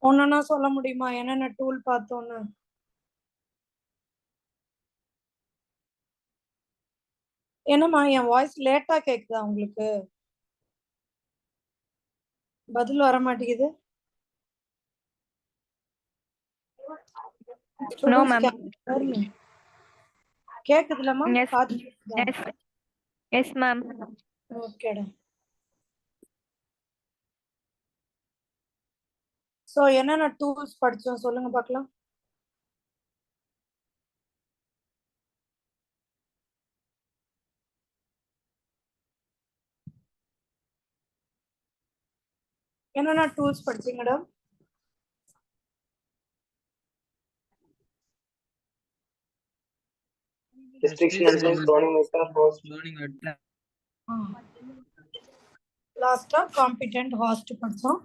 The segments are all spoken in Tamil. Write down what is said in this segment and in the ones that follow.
ஒன்னொன்னா சொல்ல முடியுமா என்னென்ன டூல் பார்த்தோன்னு? என்னம்மா என் வாய்ஸ் லேட்டா கேக்குதா உங்களுக்கு? பதில் வர மாட்டேங்குது. No, ma'am. கேக்குதுலமா? Yes. Yes. Yes, ma'am. ஓகேடா. சோ என்னென்ன டூல்ஸ் படிச்சோம் சொல்லுங்க பார்க்கலாம். என்னென்ன டூல்ஸ் படிச்சீங்கடா? Restriction enzyme, cloning vector, host. லாஸ்டா காம்பிடென்ட் ஹாஸ்ட் படிச்சோம்.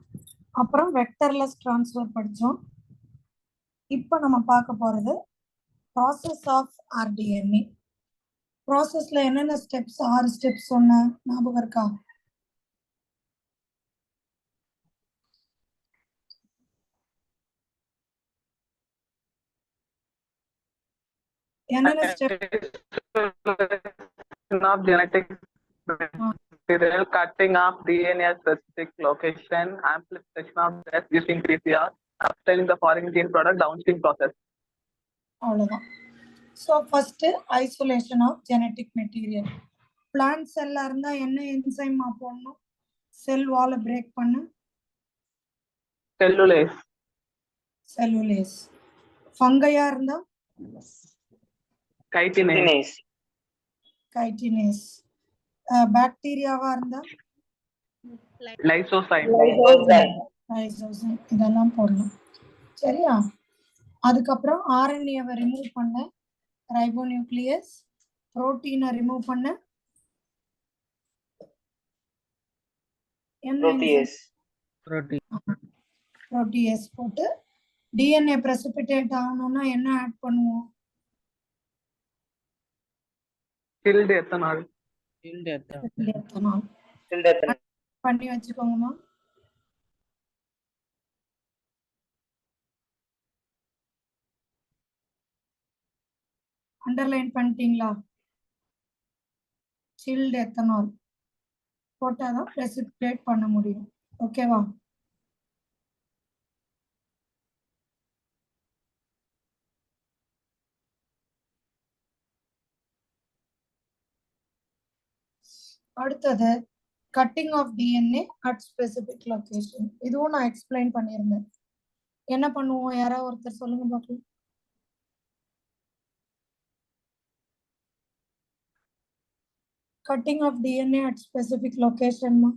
அப்புறம் வெக்டர்லெஸ் ட்ரான்ஸ்ஃபர் படிச்சோம். இப்போ நம்ம பார்க்க போறது ப்ராசஸ் ஆஃப் ஆர்டிஎன்ஏ. ப்ராசஸ்ல என்னென்ன ஸ்டெப்ஸ் 6 ஸ்டெப்ஸ் சொன்ன ஞாபகம் இருக்கா? என்னென்ன step? Of genetic material, cutting of DNA at specific location, amplification of death using PCR, upscaling the foreign gene product, downstream process. அவ்வளவுதான். So first isolation of genetic material. Plant செல்லா இருந்தா என்ன என்சைம் போடணும்? செல் வாலை பிரேக் பண்ண Cellulase. செல்லுலேஸ். ஃபங்கையா இருந்தா Chitinase. கைட்டினேஸ். பாக்டீரியாவா இருந்தா Lysozyme. லைசோசைம். இதெல்லாம் போடணும். சரியா? அதுக்கப்புறம் ஆர்என்ஏவை ரிமூவ் பண்ண ரைபோநியூக்ளியஸ், புரோட்டீனை ரிமூவ் பண்ண Protease. புரோட்டீஸ் போட்டு டிஎன்ஏ பிரசிபிடேட் ஆகணும்னா என்ன ஆட் பண்ணுவோம்? Chilled ethanol. எத்தனால் பண்ணி வச்சுக்கோங்கம்மா. அண்டர்லைன் பண்ணிட்டீங்களா? சில்ட் எத்தனால் போட்டாதான் பிரசிபிடேட் பண்ண முடியும். ஓகேவா? அடுத்தது cutting of DNA at specific location. இதுவும் நான் எக்ஸ்பிளைன் பண்ணியிருந்தேன். என்ன பண்ணுவோம்? யாராவது ஒருத்தர் சொல்லுங்க பார்க்கலாம். Cutting of DNA at specific location ma.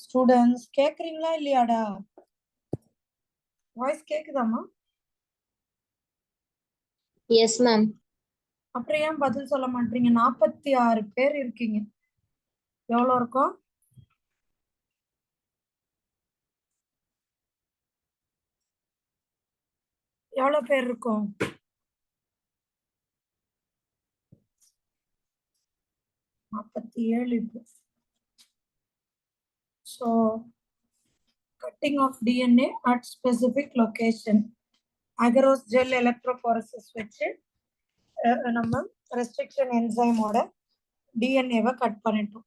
Students கேக்குறீங்களா இல்லையாடா? வாய்ஸ் கேக்குதாமா? Yes ma'am. அப்புறம் ஏன் பதில் சொல்ல மாட்டீங்க? 46 பேர் இருக்கீங்க. எவ்வளவு இருக்கும்? எவ்வளவு பேர் இருக்கும்? 47 இப்போ. So cutting of DNA at specific location. agarose gel electrophoresis வச்சு நம்ம ரெஸ்ட்ரிக்ஷன் என்சைமோட டிஎன்ஏவை கட் பண்ணிட்டோம்.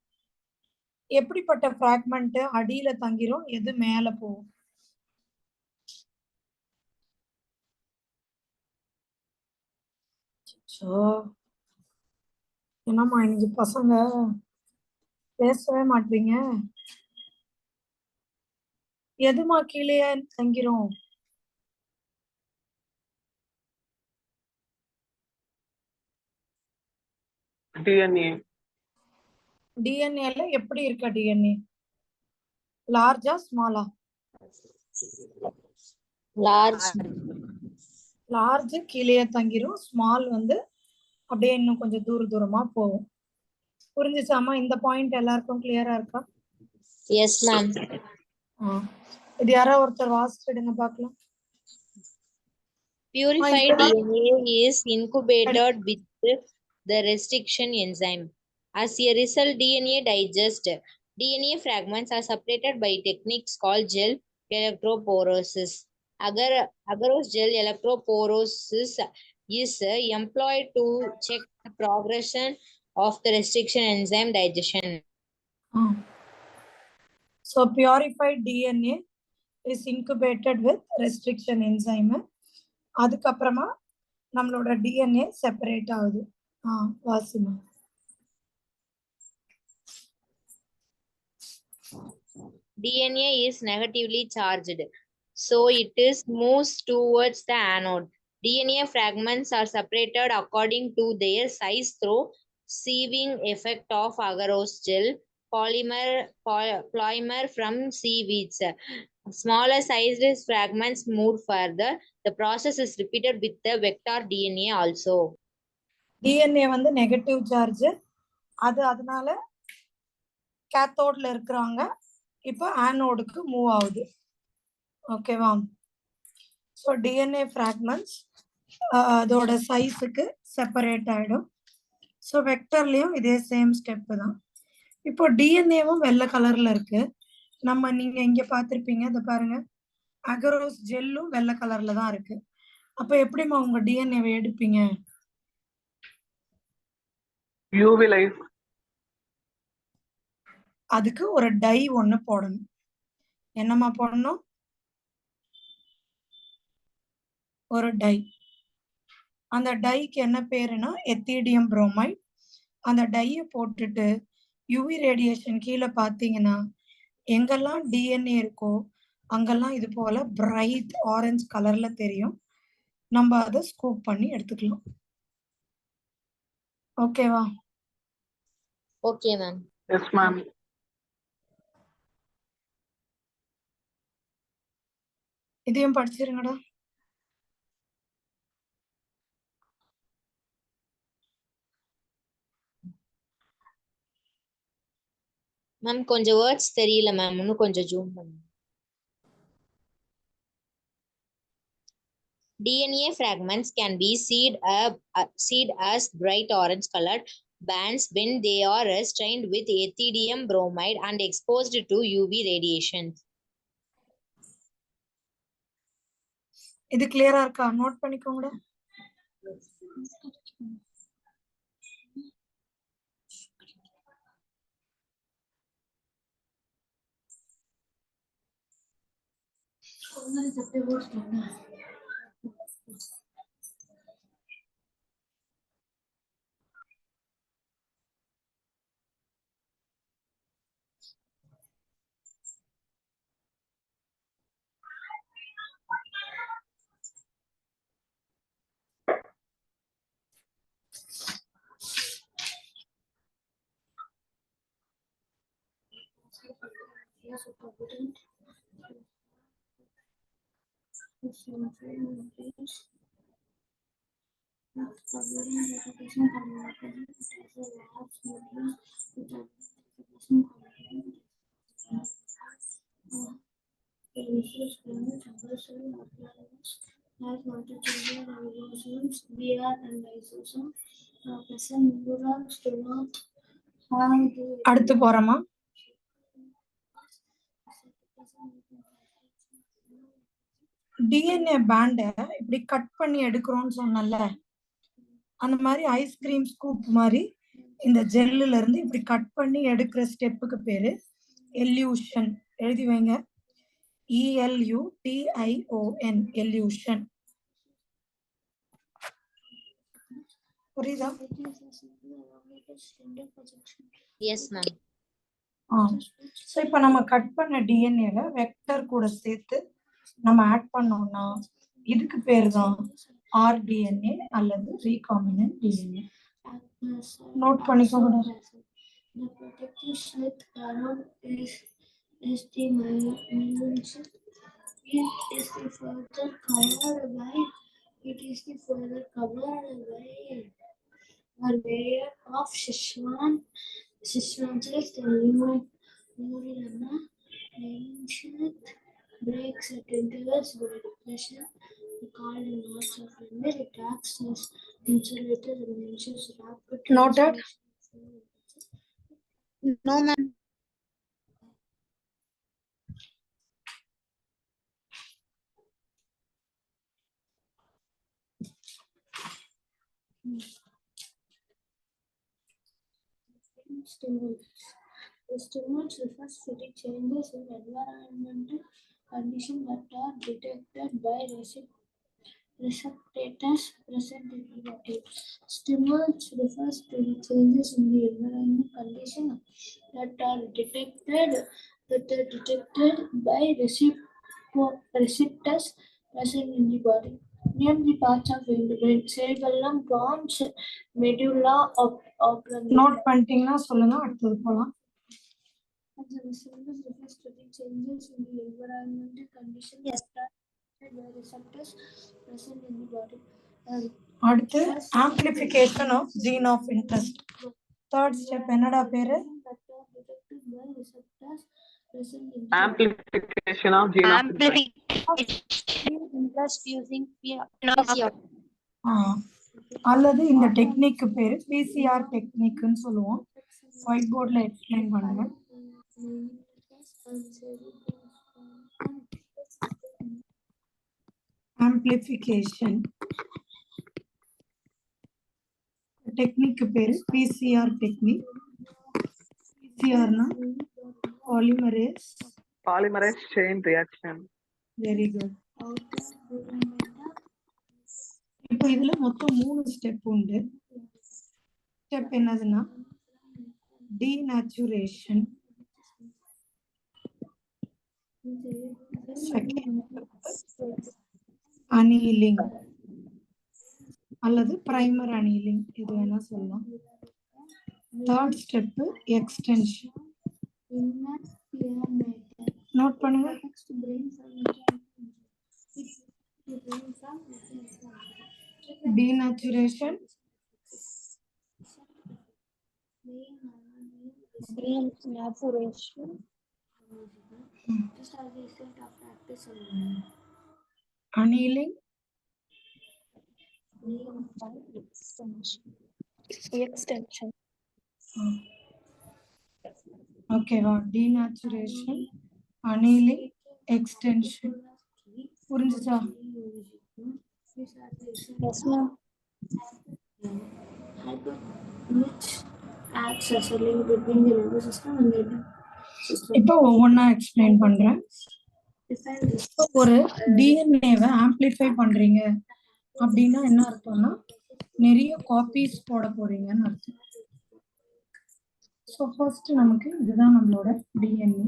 எப்படிப்பட்ட ஃப்ராக்மெண்ட் அடியில தங்கிரும், எது மேல போகும்? என்னம்மா இன்னைக்கு பசங்க பேசவே மாட்டீங்க? எதுமா கீழே தங்கிரும்? DNA. டிஎன்ஏல எப்படி இருக்க? டிஎன்ஏ லார்ஜா ஸ்மாலா? large, லார்ஜ் கீழே தங்கிரும், ஸ்மால் வந்து அப்படியே இன்னும் கொஞ்சம் தூரமா போகும். புரிஞ்சுச்சாமா? இந்த பாயிண்ட் எல்லாருக்கும் கிளியரா இருக்கா? yes ma'am. இது யாரோ ஒருத்தர் வாசிச்சிடுங்க பார்க்கலாம். Purified இதுல DNA is incubated with the restriction enzyme. As a result, DNA digest. DNA fragments are separated by techniques called gel electrophoresis. Agarose gel electrophoresis is employed to check the progression of the restriction enzyme digestion. So purified DNA is incubated with restriction enzyme. அதுக்கப்புறமா நம்மளோட DNA செப்பரேட் ஆகுது. Wasima. DNA is negatively charged, so it is moves towards the anode. DNA fragments are separated according to their size through sieving effect of agarose gel polymer from seaweeds. Smaller sized fragments move further. The process is repeated with the vector DNA also. DNA வந்து நெகட்டிவ் சார்ஜ், அதனால கேத்தோட்ல இருக்கிறாங்க, இப்போ ஆனோடுக்கு மூவ் ஆகுது. ஓகேவா? ஸோ டிஎன்ஏ ஃப்ராக்மெண்ட்ஸ் அதோட சைஸுக்கு செப்பரேட் ஆகிடும். ஸோ வெக்டர்லேயும் இதே சேம் ஸ்டெப்பு தான். இப்போ டிஎன்ஏவும் வெள்ளை கலரில் இருக்கு. நீங்கள் இங்கே பார்த்துருப்பீங்க, இதை பாருங்க, அகரோஸ் ஜெல்லும் வெள்ளை கலரில் தான் இருக்கு. அப்போ எப்படிமா உங்கள் டிஎன்ஏவை எடுப்பீங்க? UV light. அதுக்கு ஒரு டை ஒன்று போடணும். என்னம்மா போடணும்? ஒரு டை. அந்த டைக்கு என்ன பேருனா எத்திடியம் புரோமைட். அந்த டையை போட்டுட்டு யூவி ரேடியேஷன் கீழே பார்த்தீங்கன்னா எங்கெல்லாம் டிஎன்ஏ இருக்கோ அங்கெல்லாம் இது போல பிரைட் ஆரஞ்சு கலர்ல தெரியும். நம்ம அதை ஸ்கூப் பண்ணி எடுத்துக்கலாம். ஓகேவா? Okay ma'am. Yes ma'am. இதையும் படிச்சிருங்கடா. மேம் கொஞ்சம் வேர்ட்ஸ் தெரியல மேம், இன்னும் கொஞ்சம் ஜூம் பண்ணுங்க. DNA fragments can be seen as bright orange colored bands when they are stained with ethidium bromide and exposed to UV radiation. இது கிளியரா இருக்கா? நோட் பண்ணிக்கோங்கடா. அடுத்து போறோமா? டிஎன்ஏ பேண்ட இப்படி கட் பண்ணி எடுக்கிறோம்னு சொன்னல, அந்த மாதிரி ஐஸ்கிரீம் ஸ்கூப் மாதிரி இந்த ஜெல்லுல இருந்து இப்படி கட் பண்ணி எடுக்கிற ஸ்டெப்புக்கு பேரு எல்யூஷன். எழுதி வைங்க. ELUTION, illusion. புரியுதா? Yes ma'am. ஸோ இப்போ நம்ம கட் பண்ண டிஎன்ஏல வெக்டர் கூட சேர்த்து நம்ம ஆட் பண்ணோம்னா இதுக்கு பேர் தான் ஆர்டிஎன்ஏ அல்லது ரீகாம்பினன்ட் டிஎன்ஏ. நோட் பண்ணிக்கோங்க. The protective slit anode is the myelin sheath. It is the further covered by it is the further covered by a layer of Szechuan sauce. The Murilana ancient breaks at intervals by depression called in lots of India. It acts as insulator and ensures rapid Noted. No, ma'am. Stimulus. The stimulus refers to the changes in environmental conditions that are detected by receptors present in the body. Stimulus refers to the changes in the environmental conditions that are detected by receptors present in the body. Name the parts of the brain: cerebellum, pons, medulla oblongata. Note பண்ணிட்டீங்கன்னா சொல்லுங்க, அடுத்தது போலாம். The stimulus refers to the changes in the environmental conditions that are detected by receptors present in the body. அடுத்து amplification of gene of interest. Third step என்னடா பேரு? That are detected by receptors present in the body. Amplification of gene of interest. Interest using PCR. அல்லது இந்த டெக்னிக் பேரு பிசிஆர் டெக்னிக்னு சொல்லுவோம். ஒயிட் போர்ட்ல எக்ஸ்பிளைன் பண்ணுங்க. ஆம்பிளிஃபிகேஷன் டெக்னிக் பேரு பிசிஆர் டெக்னிக். பிசிஆர்னா Polymerase chain reaction. Very good. இப்போ இதுல மொத்தம் 3 ஸ்டெப் உண்டு. ஸ்டெப் என்னதுன்னா டீநேச்சுரேஷன், அனீலிங் அல்லது பிரைமர் அனீலிங், இது வேணா சொல்லலாம். Third step extension. நோட் பண்ணுங்க. Denaturation, annealing, Extension. ஓகேவா? denaturation, annealing, extension. புரிஞ்சுச்சா? Yes, ma'am. Which acts as a link between the nervous system and the system. இப்போ ஒவ்வொன்றா எக்ஸ்பிளைன் பண்றேன். Define this. ஒரு டிஎன்ஏவை ஆம்பிளிஃபை பண்றீங்க அப்படின்னா என்ன அர்த்தம்னா நிறைய காப்பீஸ் போட போறீங்கன்னு அர்த்தம். ஸோ ஃபர்ஸ்ட் நமக்கு இதுதான் நம்மளோட டிஎன்ஏ.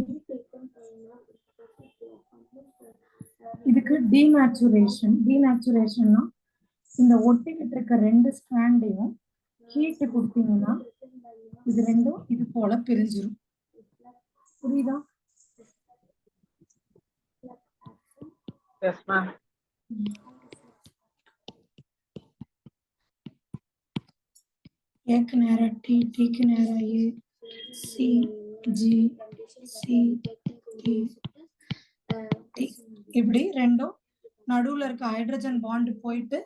இதுக்கு டீநேச்சுரேஷன்னா இந்த ஒட்டிக்கிட்டு இருக்க 2 ஸ்ட்ராண்டையும் ஹீட் கொடுத்தீங்கன்னா இது ரெண்டும் இது போல பிரிஞ்சிடும். புரியுதா? Yes, ma'am. ஏக்கு நேரா டி, டிக்கு நேரா A, C, G, C, T, T. இப்படி ரெண்டும் நடுவுல இருக்க ஹைட்ரஜன் பாண்ட் போயிட்டு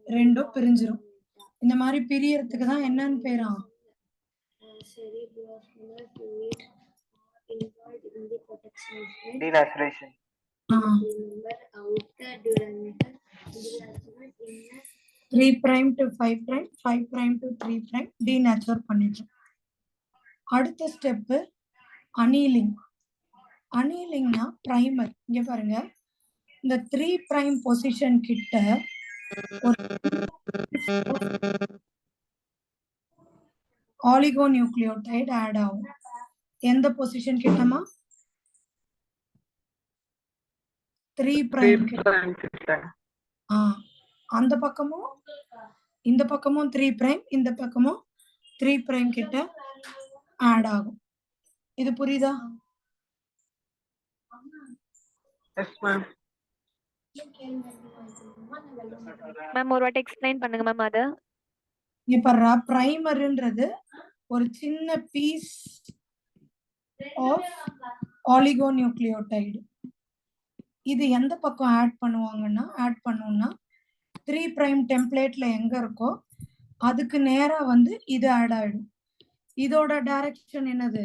ரெண்டும் பிரிஞ்சிரும். இந்த மாதிரி பிரியறதுக்கு தான் என்னன்னு பேரா? Denaturation. 3' to 5', 5' to 3' டீநேச்சுரல் பண்ணிடுறோம். அடுத்த ஸ்டெப் அனீலிங். அனீலிங்னா பிரைமர். இங்க பாருங்க, இந்த 3' பொசிஷன் கிட்ட ஒரு ஆலிகோநியூக்ளியோடைடு ஆட் ஆகும். எந்த பொசிஷன் கிட்டமா? 3' கிட்ட. அந்த பக்கமும் இந்த பக்கமும் 3', இந்த பக்கமும் 3' கிட்ட ஆட் ஆகும். இது புரியுதா? Yes, ma'am. மேம் ஒரு வாட்டி எக்ஸ்பிளைன் பண்ணுங்க மேம் அத. இப்ப பிரைமர்ன்றது ஒரு சின்ன பீஸ் ஆஃப் ஆலிகோநியூக்ளியோடைடு. இது எந்த பக்கம் ஆட் பண்ணணும்னா 3 பிரைம் டெம்ப்ளேட்ல எங்க இருக்கோ அதுக்கு நேரா வந்து இது ஆட் ஆயிடும். இதோட டைரக்ஷன் என்னது?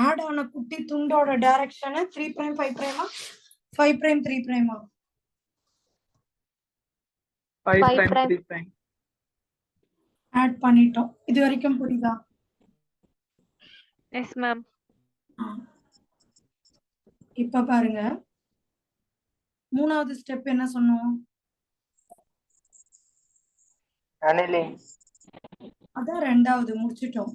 ஆட் ஆன குட்டி துண்டோட டைரக்ஷன் 3 பிரைம் 5 பிரைமா 5 பிரைம் 3 பிரைமா 5 Five prime, prime. 3 prime. Add பண்ணிட்டோம். இது வரைக்கும் புரியுதா? Yes ma'am. இப்ப பாருங்க, மூணாவது ஸ்டெப் என்ன சொன்னோம்? annealing, அதான் ரெண்டாவது முடிச்சிட்டோம்.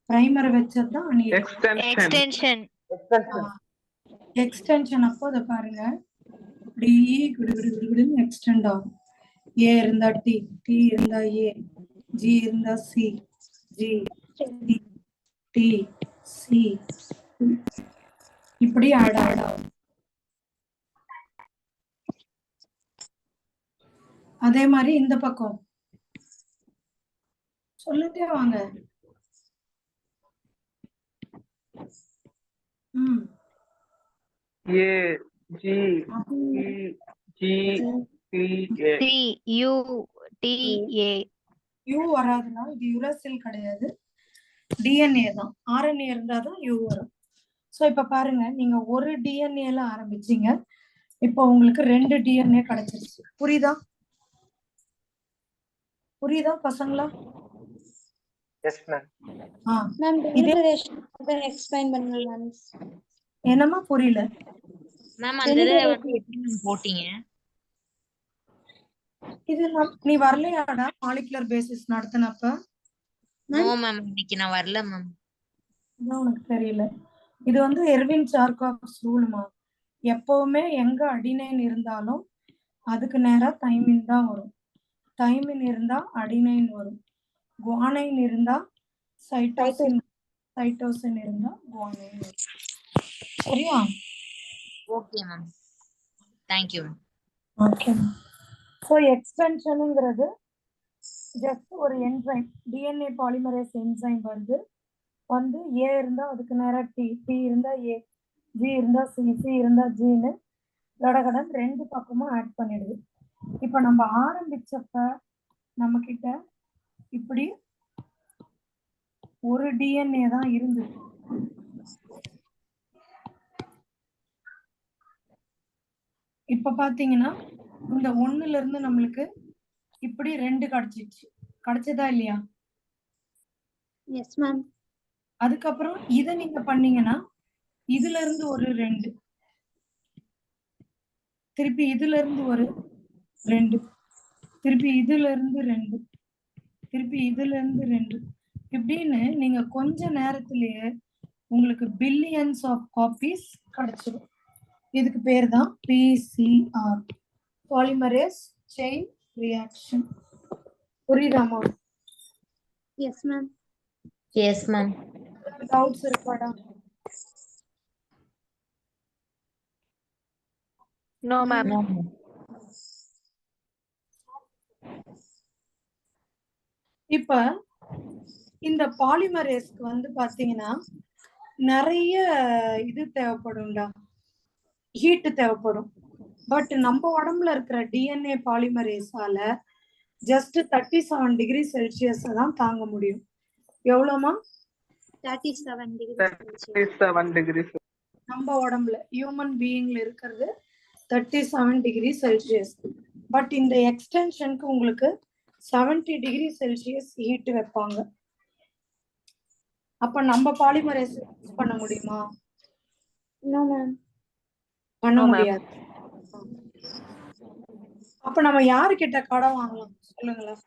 பிரைமரை வச்சதுதான் annealing. Extension. Extension. extension, extension அப்போ அதை பாருங்க, இப்படி குடுகுடுன்னு எக்ஸ்டெண்ட் ஆகும். ஏ இருந்தா டி, டி இருந்தா ஏ, ஜி இருந்தா சி, ஜி டி சி, இப்படி ஆட் ஆகும். அதே மாதிரி இந்த பக்கம் சொல்லிட்டே வாங்க. A, G, E, G, T, A. T U T A. U வராதுன்னா இது யுரசில் கிடையாது, டிஎன்ஏ தான். ஆர்என்ஏ இருந்தாதான் யூ வரும். ஸோ இப்ப பாருங்க, நீங்க ஒரு டிஎன்ஏல ஆரம்பிச்சீங்க, இப்போ உங்களுக்கு 2 டிஎன்ஏ கிடைச்சிருச்சு. புரியுதா பசங்களா? yes ma'am, மேம் இதே எக்ஸ்பிளைன் பண்ணுங்க மேம். என்னமா புரியல? மேம் அந்த இதை வந்து எப்படி மேம் போட்டீங்க? இது நீ வரலையாடா மாலிகுலர் பேசிஸ் நடத்தினப்ப? நோ மேம், இன்னைக்கு நான் வரல மேம். அதான் உனக்கு தெரியல. இது வந்து எர்வின் சார்காஃப்ஸ் ரூல்மா. எப்பவுமே எங்க அடினைன் இருந்தாலும் அதுக்கு நேரா தைமின் தான் வரும். தைமின் இருந்தா அடினைன் வரும். குவானைன் இருந்தா சைட்டோசின், சைட்டோசின் இருந்தா குவானைன் வரும். சரியா? Okay ma'am, thank you ma'am. Okay. So எக்ஸ்டென்ஷனுங்கிறது ஜஸ்ட் ஒரு என்சைம், டிஎன்ஏ பாலிமரேஸ் என்சைம் வருது. வந்து ஏ இருந்தா அதுக்கு நேரா டி, டி இருந்தா ஏ, ஜி இருந்தா சி, சி இருந்தா ஜின்னு கடகடன் 2 பக்கமும் ஆட் பண்ணிடுது. இப்ப நம்ம ஆரம்பிச்சப்ப நம்ம கிட்ட இப்படி ஒரு டிஎன்ஏ தான் இருந்தது. இப்ப பாத்தீங்கன்னா இந்த 1ல இருந்து நம்மளுக்கு இப்படி 2 கிடைச்சிச்சு. கிடைச்சதா இல்லையா? Yes ma'am. அதுக்கப்புறம் இதை நீங்க பண்ணீங்கன்னா இதுல இருந்து ஒரு 2, திருப்பி இதுல இருந்து ஒரு 2, திருப்பி இதுல இருந்து 2, திருப்பி இதுல இருந்து 2, இப்படின்னு நீங்க கொஞ்ச நேரத்திலேயே உங்களுக்கு பில்லியன்ஸ் ஆஃப் காப்பீஸ் கிடைச்சிடும். இதுக்கு பேர் தான் பிசிஆர், பாலிமரேஸ் செயின் ரியாக்ஷன். புரியுதாமா? Yes ma'am. Yes ma'am. Doubts இருக்காடா? No ma'am. இப்ப இந்த பாலிமரேஸ்க்கு வந்து பாத்தீங்கன்னா நிறைய இது தேவைப்படும்டா, ஹீட் தேவைப்படும். பட் நம்ம உடம்புல இருக்கிற டிஎன்ஏ பாலிமரேஸால ஜஸ்ட் 37 டிகிரி செல்சியஸ் தான் தாங்க முடியும். எவ்வளவுமா? 37 டிகிரி. 37 degrees. நம்ம உடம்புல ஹியூமன் பீயிங்ல இருக்கிறது 37 டிகிரி செல்சியஸ். பட் இந்த எக்ஸ்டென்ஷனுக்கு உங்களுக்கு 70 டிகிரி செல்சியஸ் ஹீட் வைப்பாங்க. அப்ப நம்ம பாலிமரேஸ் யூஸ் பண்ண முடியுமா? No ma'am. பண்ண No, ma'am. முடியாது. அப்ப நம்ம யாருக்கிட்ட கடன் வாங்கலாம் சொல்லுங்களேன்?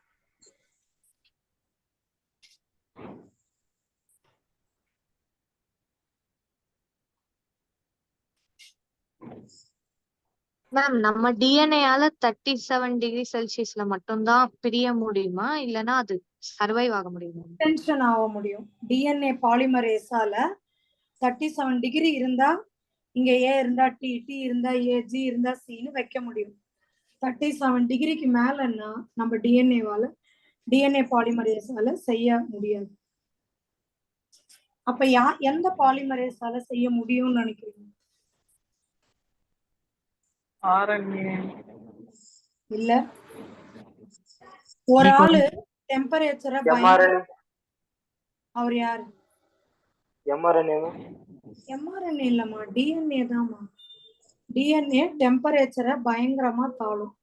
மேம் நம்ம டிஎன்ஏயால 37 டிகிரி செல்சியஸ்ல மட்டும்தான் பிரிய முடியுமா, இல்லனா அது சர்வைவ் ஆக முடியுமா? டென்ஷன் ஆக முடியும். டிஎன்ஏ பாலிமரேஸால 37 டிகிரி இருந்தா இங்க ஏ இருந்தா டி, டி இருந்தா ஏ, ஜி இருந்தா சின்னு வைக்க முடியும். 37 டிகிரிக்கு மேலன்னா நம்ம டிஎன்ஏ பாலிமரேஸால செய்ய முடியாது. அப்ப எந்த பாலிமரேஸால செய்ய முடியும்னு நினைக்கிறீங்க? RNA. இல்ல, ஒரு ஆளு டெம்பரேச்சரை mRNA. அவர் யாரு? mRNA. mRNA இல்லம்மா, டிஎன்ஏ தான்மா. டிஎன்ஏ டெம்பரேச்சரை பயங்கரமா தாழும்.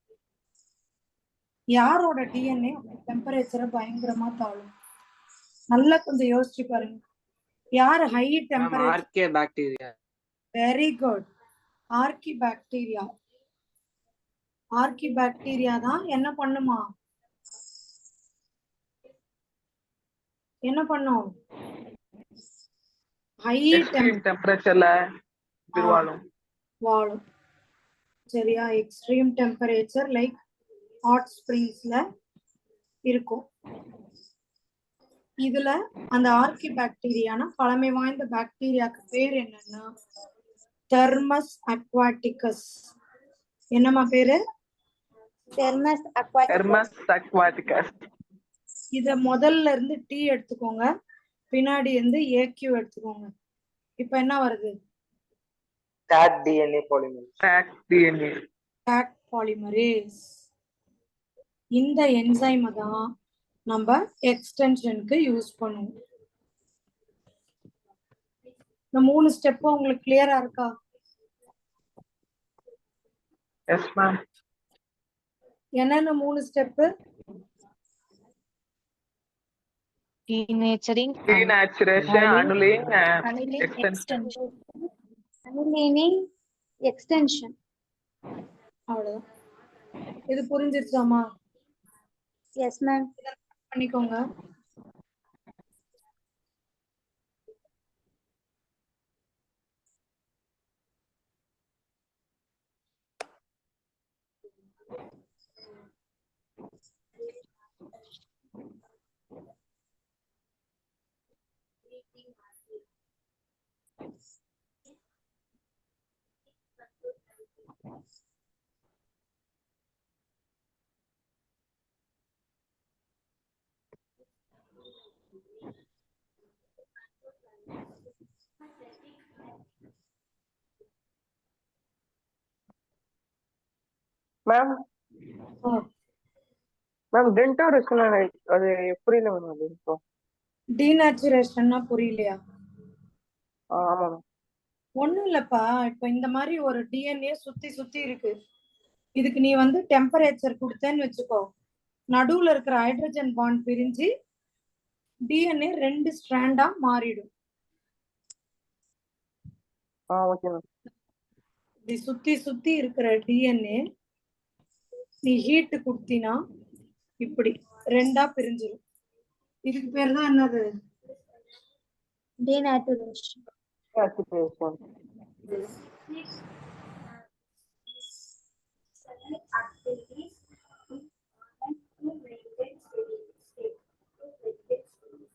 யாரோட டிஎன்ஏ டெம்பரேச்சரை பயங்கரமா தாழும்? நல்லா கொஞ்சம் யோசிச்சு பாருங்க. யார் high temperature? Archaebacteria. Very good. Archaebacteria. Archaebacteria தான் என்ன பண்ணுமா? என்ன பண்ணும்? ஹை டெம்பரேச்சர்ல வாழும். சரியா? எக்ஸ்ட்ரீம் டெம்பரேச்சர் லைக் ஹாட் ஸ்ப்ரிங்ஸ்ல இருக்கும். இதுல அந்த ஆர்கி பாக்டீரியானா பழமை வாய்ந்த பாக்டீரியாக்கு பேர் என்னன்னா தெர்மஸ் அக்வாட்டிகஸ். என்னமா பேரு? Thermus aquaticus. இத முதல்ல இருந்து டி எடுத்துக்கோங்க, பின்னாடி இருந்து ஏக்யூ எடுத்துக்கோங்க. இப்ப என்ன வருது? Tag DNA polymerase. Tag polymerase. இந்த என்சைமை தான் நம்ம எக்ஸ்டென்ஷனுக்கு யூஸ் பண்ணுவோம். இந்த 3 ஸ்டெப் உங்களுக்கு கிளியரா இருக்கா? Yes ma'am. என்னென்ன 3 step? denaturing, Denaturation, annealing, extension. Extension. அவ்வளவுதான். இது புரிஞ்சிருச்சாமா? Yes ma'am. பண்ணிக்கோங்க. மேம் டென்டோரேஷன் அது புரியல மேம். அது இப்போ டீநேச்சுரேஷன்னா புரியலையா? ஆமா மேம். ஒண்ணும் இல்லப்பா. இப்ப இந்த மாதிரி ஒரு டிஎன்ஏ சுத்தி இருக்கு. இதுக்கு நீ டெம்பரேச்சர் கொடுத்தேன்னு வச்சுக்கோ, நடுவுல இருக்கிற ஹைட்ரஜன் பாண்ட் பிரிஞ்சு டிஎன்ஏ 2 ஸ்ட்ராண்டா மாறிடும். Okay ma'am. இப்படி சுத்தி இருக்கிற டிஎன்ஏ நீ ஹீட் கொடுத்தினா இப்படி 2ஆ பிரிஞ்சிடும். இதுக்கு பேர் தான் என்னது? டீநேச்சுரேஷன்.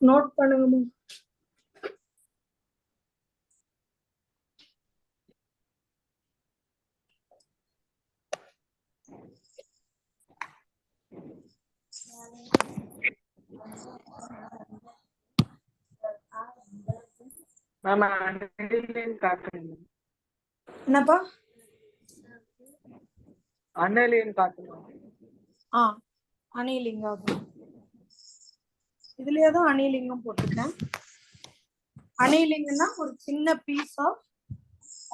நோட் பண்ணுங்கம்மா. மேம் அனலின் காட்டுங்க. என்னப்பா? அனலின் காட்டுங்க. அணிலிங்கம். இதுலயே தான் அணிலிங்கம் போட்டிருக்கேன். அணிலிங்னா ஒரு சின்ன பீஸ் ஆஃப்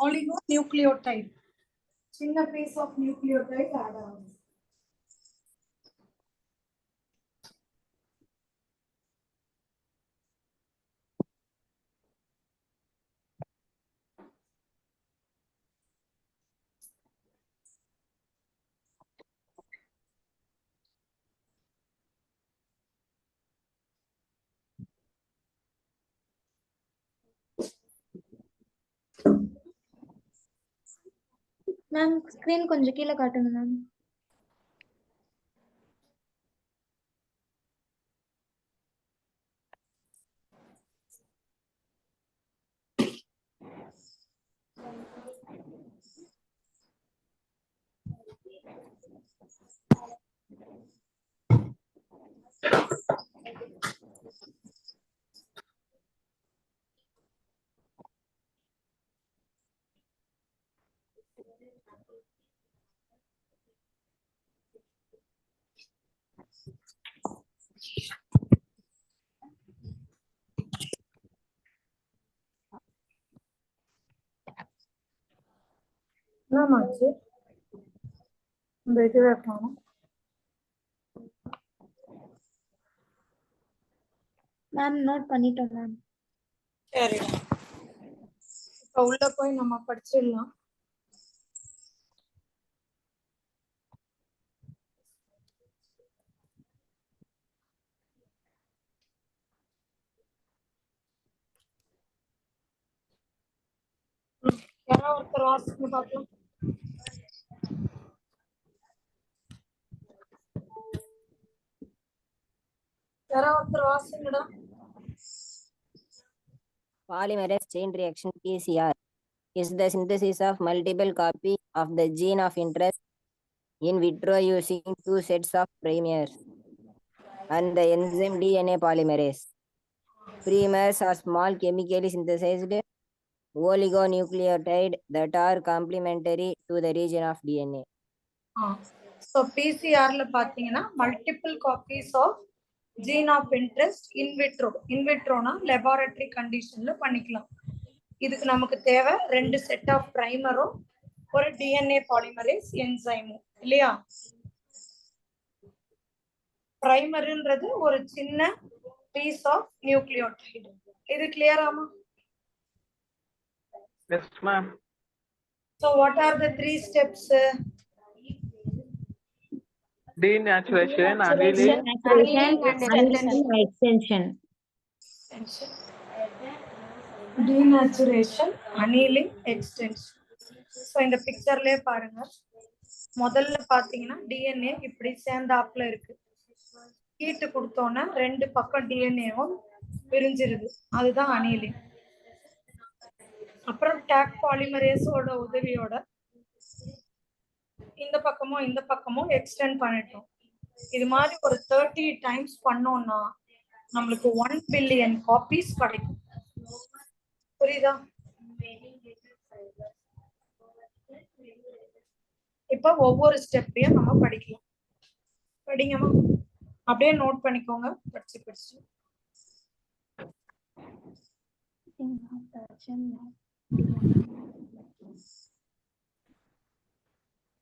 ஆலிகோ நியூக்ளியோடைட். சின்ன பீஸ் ஆஃப் நியூக்ளியோடைட் ஆட் ஆகும். மேம் ஸ்கிரீன் கொஞ்சம் கீழே காட்டுங்க மேம். என்னமாச்சு இந்த இதுவே காணும். மேம் நோட் பண்ணிட்டோம் மேம். சரி, இப்ப உள்ள போய் நம்ம படிச்சிடலாம். யாராவது ஒருத்தர் வாசிச்சு பார்க்கலாம். யாராவது ஒருத்தர் வாசிங்கடா. Polymerase chain reaction PCR is the synthesis of multiple copies of the gene of interest in vitro using two sets of primers and the enzyme DNA polymerase. Primers are small chemically synthesized oligonucleotide that are complementary to the region of DNA. So PCRல பாத்தீங்கன்னா multiple copies of gene of interest in vitro. In vitroனா laboratory conditionல பண்ணிக்கலாம். இதுக்கு நமக்கு தேவை 2 செட் ஆஃப் பிரைமரும் ஒரு DNA பாலிமரேஸ் என்சைமும் இல்லையா? பிரைமர்ன்றது ஒரு சின்ன பீஸ் ஆஃப் நியூக்ளியோடைடு. இது கிளியராமா? Yes, ma'am. So what are the 3 steps? Denaturation, annealing, extension. Denaturation, annealing, extension. So இந்த பிக்சர்லயே பாருங்க. முதல்ல பாத்தீங்கன்னா DNA இப்படி சேர்ந்தாப்ல இருக்கு. ஹீட் கொடுத்தோன்னா 2 பக்கம் DNAவும் பிரிஞ்சிருது. அதுதான் annealing. அப்புறம் டேக் பாலிமரேஸோட உதவியோட இந்த பக்கமும் எக்ஸ்டெண்ட் பண்ணிட்டோம். இது மாதிரி ஒரு 30 டைம்ஸ் பண்ணோம்னா நம்மளுக்கு 1 பில்லியன் காப்பீஸ் கிடைக்கும். புரியுதா? இப்ப ஒவ்வொரு ஸ்டெப்பையும் நம்ம படிக்கலாம். படிங்கம்மா, அப்படியே நோட் பண்ணிக்கோங்க. படிச்சு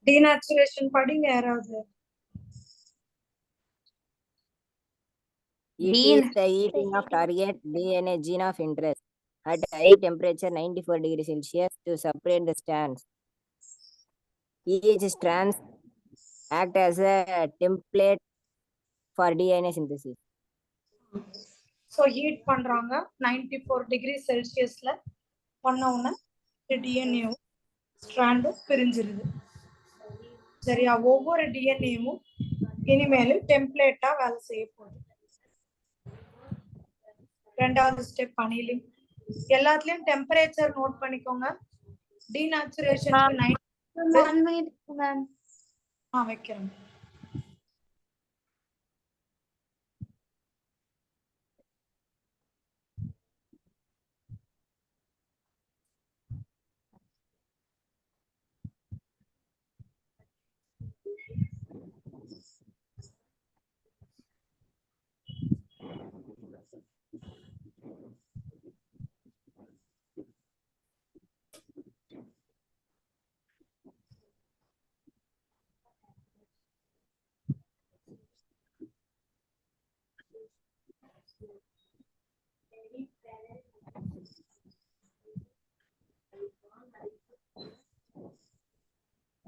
டீநேச்சுரேஷன் படிங்க யாராவது. It is the eating of target DNA gene of interest at high temperature 94 degrees Celsius to separate the strands. Each strand act as a template for DNA synthesis. So heat பண்றாங்க 94 டிகிரி செல்சியஸ்ல பண்ண உடனே டிஎன்ஏவும் ஸ்ட்ராண்டும் பிரிஞ்சிருது. சரியா? ஒவ்வொரு டிஎன்ஏவும் இனிமேல் டெம்ப்ளேட்டா வேலை செய்ய போகுது. 2வது ஸ்டெப் அனீலிங். எல்லாத்துலயும் டெம்பரேச்சர் நோட் பண்ணிக்கோங்க. டீநேச்சுரேஷனுக்கு 1 minute மேம். வைக்கிறேன்.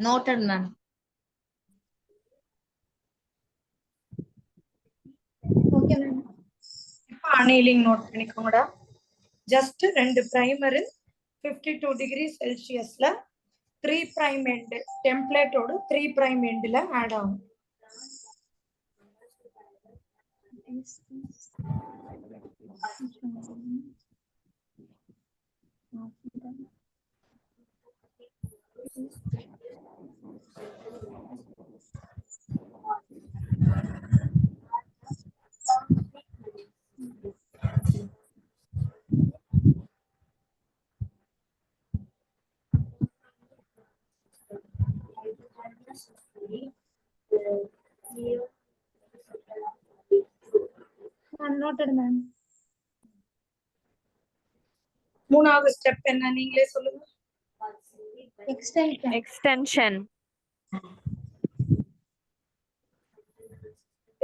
Noted, ma'am. Okay ma'am. இப்போ அனீலிங் நோட் பண்ணிக்கோங்கடா. ஜஸ்ட் 2 பிரைமர் 52 டிகிரி செல்சியஸ்ல 3 பிரைம் எண்ட் டெம்ப்ளேட்டோட 3 பிரைம் எண்ட்ல ஆட் ஆகும். noted, ma'am. மூணாவது ஸ்டெப் என்ன நீங்களே சொல்லுங்க. Extension. Extension.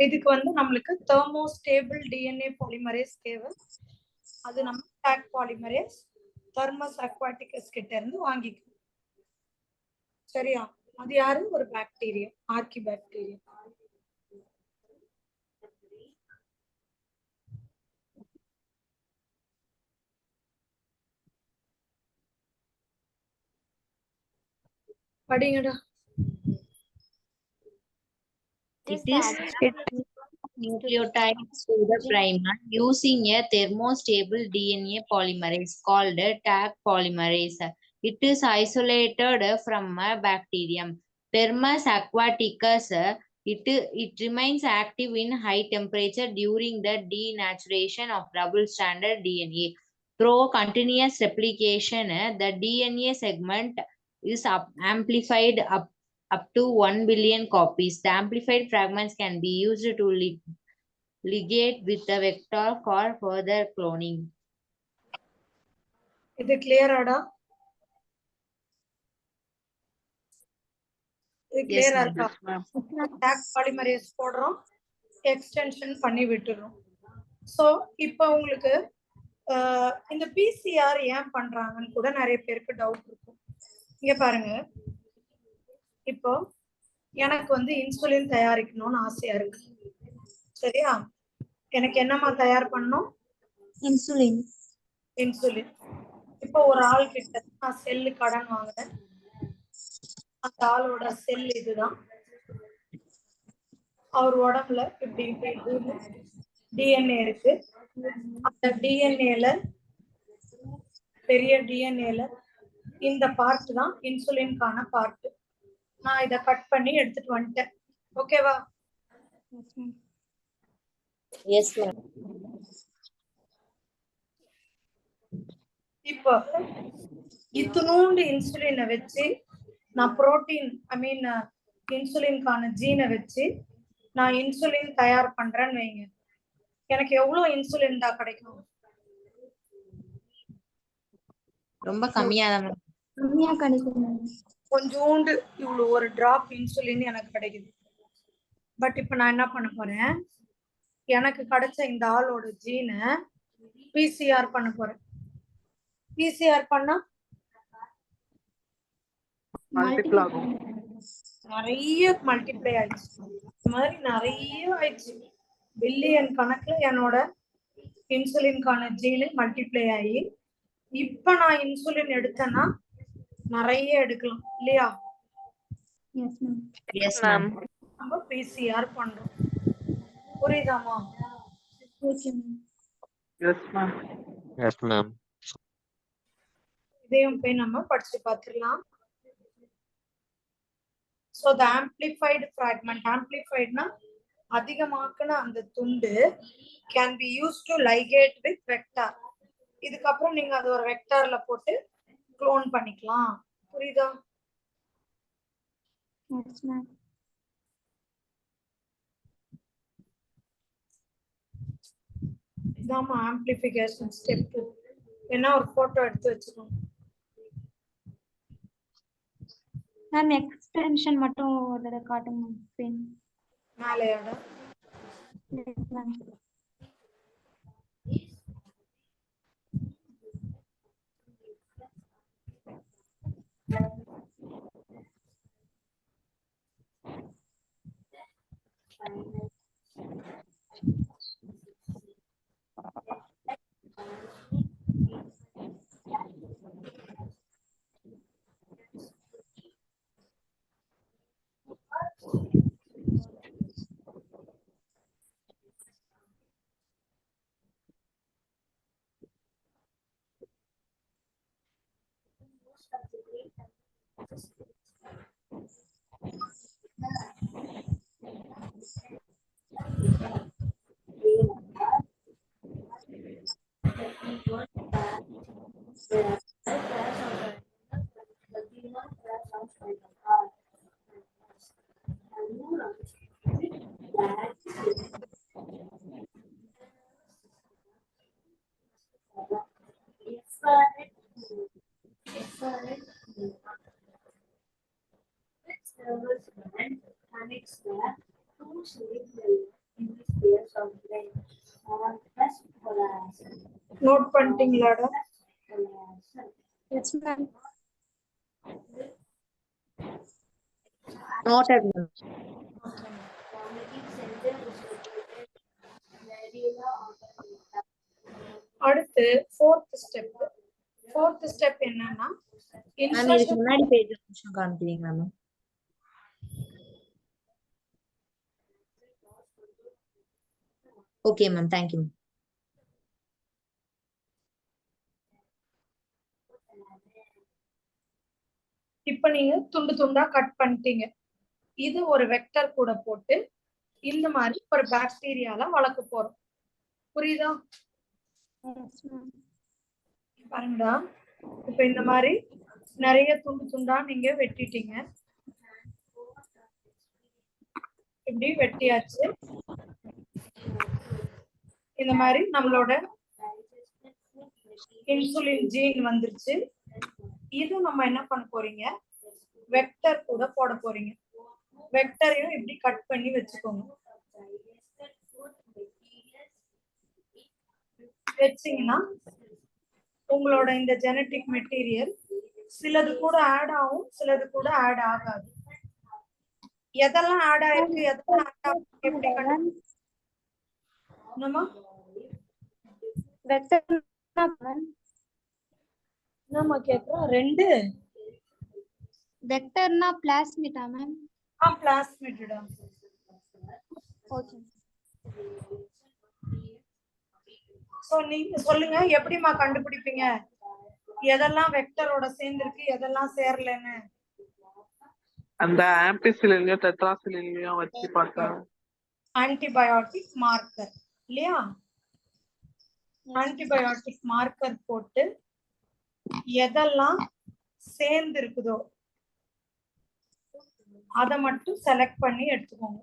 இதுக்கு வந்து நம்மளுக்கு தெர்மோஸ்டேபிள் டிஎன்ஏ பாலிமரேஸ் தேவை. அது நம்ம டாக் பாலிமரேஸ் தெர்மஸ் அக்வாட்டிகஸ் கிட்ட இருந்து வாங்கிக்கணும். சரியா? அது யாரு? ஒரு பாக்டீரியா, ஆர்கி பாக்டீரியா. படிங்கடா. It is nucleotides to the primer using a thermostable DNA polymerase called Taq polymerase. It is isolated from a bacterium. Thermus aquaticus. It remains active in high temperature during the denaturation of double-stranded DNA. Through continuous replication, the DNA segment is amplified up to 1 billion copies. The amplified fragments can be used to ligate with the vector for further cloning. இது கிளியராடா? இது கிளியரா இருக்கா? டாக் பாலிமரேஸ் போடுறோம், எக்ஸ்டென்ஷன் பண்ணி விட்டுறோம். ஸோ இப்போ உங்களுக்கு இந்த பிசிஆர் ஏன் பண்றாங்கன்னு கூட நிறைய பேருக்கு டவுட் இருக்கும். இங்க பாருங்க, இப்போ எனக்கு வந்து இன்சுலின் தயாரிக்கணும்னு ஆசையா இருக்கு. சரியா? எனக்கு என்னமா தயார் பண்ணணும்? Insulin. இன்சுலின். இப்போ ஒரு ஆள் கிட்ட நான் செல்லு கடன் வாங்கினேன். அந்த ஆளோட செல் இதுதான். அவர் உடம்புல இப்படி டிஎன்ஏ இருக்கு. அந்த டிஎன்ஏல பெரிய டிஎன்ஏல இந்த பார்ட் தான் இன்சுலின்கான பார்ட். நான் இதை கட் பண்ணி எடுத்துட்டு வந்துட்டேன். ஓகேவா? Yes, ma'am. இப்போ இத்தினூண்டு இன்சுலினை வச்சு நான் புரோட்டீன் இன்சுலின்கான ஜீனை வச்சு நான் இன்சுலின் தயார் பண்றேன்னு வைங்க. எனக்கு எவ்வளவு இன்சுலின் தான் கிடைக்கும்? ரொம்ப கம்மியா தான் ma'am. கம்மியா கிடைக்கும். கொஞ்சோண்டு இவ்வளவு ஒரு டிராப் இன்சுலின் எனக்கு கிடைக்குது. பட் இப்ப நான் என்ன பண்ண போறேன்? எனக்கு கிடைச்ச இந்த ஆளோட ஜீனை பிசிஆர் பண்ண போறேன். பிசிஆர் பண்ணா மல்டிபிள் ஆகும். நிறைய மல்டிப்ளை ஆயிடுச்சு. இந்த மாதிரி நிறைய ஆயிடுச்சு. பில்லியன் கணக்குல என்னோட இன்சுலின்கான ஜீனு மல்டிப்ளை ஆகி இப்ப நான் இன்சுலின் எடுத்தேன்னா நிறைய எடுக்கலாம் இல்லையா? Yes, ma'am. நம்ம பிசிஆர் பண்றோம். புரியுதாமா? Yes, ma'am. Yes, ma'am. இதையும் போய் நம்ம படிச்சு பார்த்துடலாம். So the amplified fragment, amplified na அதிகமாக்குன அந்த துண்டு can be used to ligate with vector. இதுக்கு அப்புறம் நீங்க அது ஒரு வெக்டார்ல போட்டு க்ளோன் பண்ணிக்கலாம். புரியுதா? Yes, ma'am. இதாமா ஆம்பிளிஃபிகேஷன் ஸ்டெப். என்ன ஒரு போட்டோ எடுத்து வச்சுக்கோங்க. மேம் எக்ஸ்டென்ஷன் மட்டும் ஒரு தடவை காட்டுங்க ஸ்கிரீன் மேலையோட. Ma'am. Different servers and connects the two cylinders in the space of brain or plus polarization. Note பண்ணிட்டீங்களாடா? Yes, ma'am. Noted, ma'am. அடுத்து ஃபோர்த் ஸ்டெப் என்னன்னா Ma'am, இதுக்கு இன்சர்ஷன். முன்னாடி பேஜ் கொஞ்சம் காமிக்கிறீங்களா ma'am? Okay ma'am, thank you ma'am. இப்ப நீங்க துண்டு துண்டா கட் பண்ணிட்டீங்க. இது ஒரு வெக்டர் கூட போட்டு இந்த மாதிரி ஒரு பாக்டீரியால வளர்க்க போறோம். புரியுதா? பாருங்கடா, இப்ப இந்த மாதிரி நிறைய துண்டு துண்டா நீங்க வெட்டிட்டீங்க. இப்படி வெட்டியாச்சு. இந்த மாதிரி நம்மளோட இன்சுலின் ஜீன் வந்துருச்சு. இது நம்ம என்ன பண்ண போறீங்க, வெக்டர் கூட போட போறீங்க. வெக்டரையும் இப்படி கட் பண்ணி வச்சுக்கோங்க. வச்சீங்கன்னா உங்களோட இந்த ஜெனட்டிக் மெட்டீரியல் சிலது கூட ஆட் ஆகும், சிலது கூட ஆட் ஆகாது. எதெல்லாம் ஆட் ஆயிருக்கு, எதெல்லாம் ஆட் ஆகும், எப்படி என்னமா என்னமா கேக்குறோம்? ரெண்டு வெக்டர்னா பிளாஸ்மிடா மேம்? பிளாஸ்மிட்டா. ஓகே. சோ நீங்க சொல்லுங்க, எப்படிமா கண்டுபிடிப்பீங்க எதெல்லாம் வெக்டரோட சேர்ந்திருக்கு, எதெல்லாம் சேரலன்னு? அந்த ஆம்பிசிலின்லயும் டெட்ராசிலின்லயும் வச்சு பார்த்தா ஆன்டிபயோட்டிக் மார்க்கர் இல்லையா? ஆன்டிபயோட்டிக் மார்க்கர் போட்டு எதெல்லாம் சேர்ந்து இருக்குதோ அதை மட்டும் செலக்ட் பண்ணி எடுத்துக்கோங்க.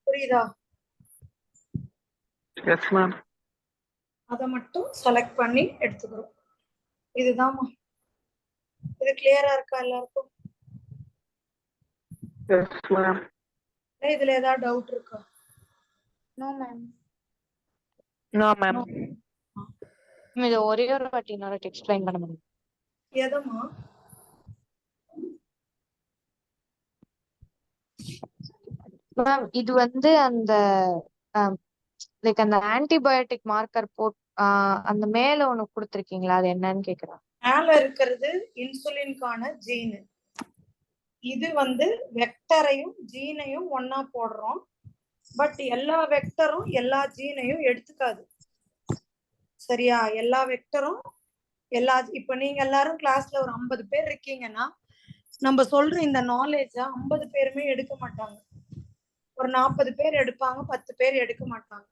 புரியுதா? Yes ma'am. அதை மட்டும் செலக்ட் பண்ணி எடுத்துக்கிறோம். இதுதான்மா. இது கிளியரா இருக்கா எல்லாருக்கும்? Yes ma'am. இதுல ஏதாவது டவுட் இருக்கா? No ma'am. No ma'am. இது ஒரே ஒரு வாட்டி இன்னொரு எக்ஸ்பிளைன் பண்ண முடியும்? எதமா? மேம் இது வந்து அந்த லைக் அந்த ஆன்டிபயோட்டிக் மார்க்கர் அந்த மேல ஒண்ணு கொடுத்துருக்கீங்களா, அது என்னன்னு கேக்குறேன். மேல இருக்கிறது இன்சுலின்கான ஜீன். இது வந்து வெக்டரையும் ஜீனையும் ஒன்னா போடுறோம். பட் எல்லா வெக்டரும் எல்லா ஜீனையும் எடுத்துக்காது. சரியா? எல்லா வெக்டரும் இப்ப நீங்க எல்லாரும் கிளாஸ்ல ஒரு 50 பேர் இருக்கீங்கன்னா நம்ம சொல்ற இந்த நாலேஜ 50 பேருமே எடுக்க மாட்டாங்க. ஒரு 40 பேர் எடுப்பாங்க, 10 பேர் எடுக்க மாட்டாங்க.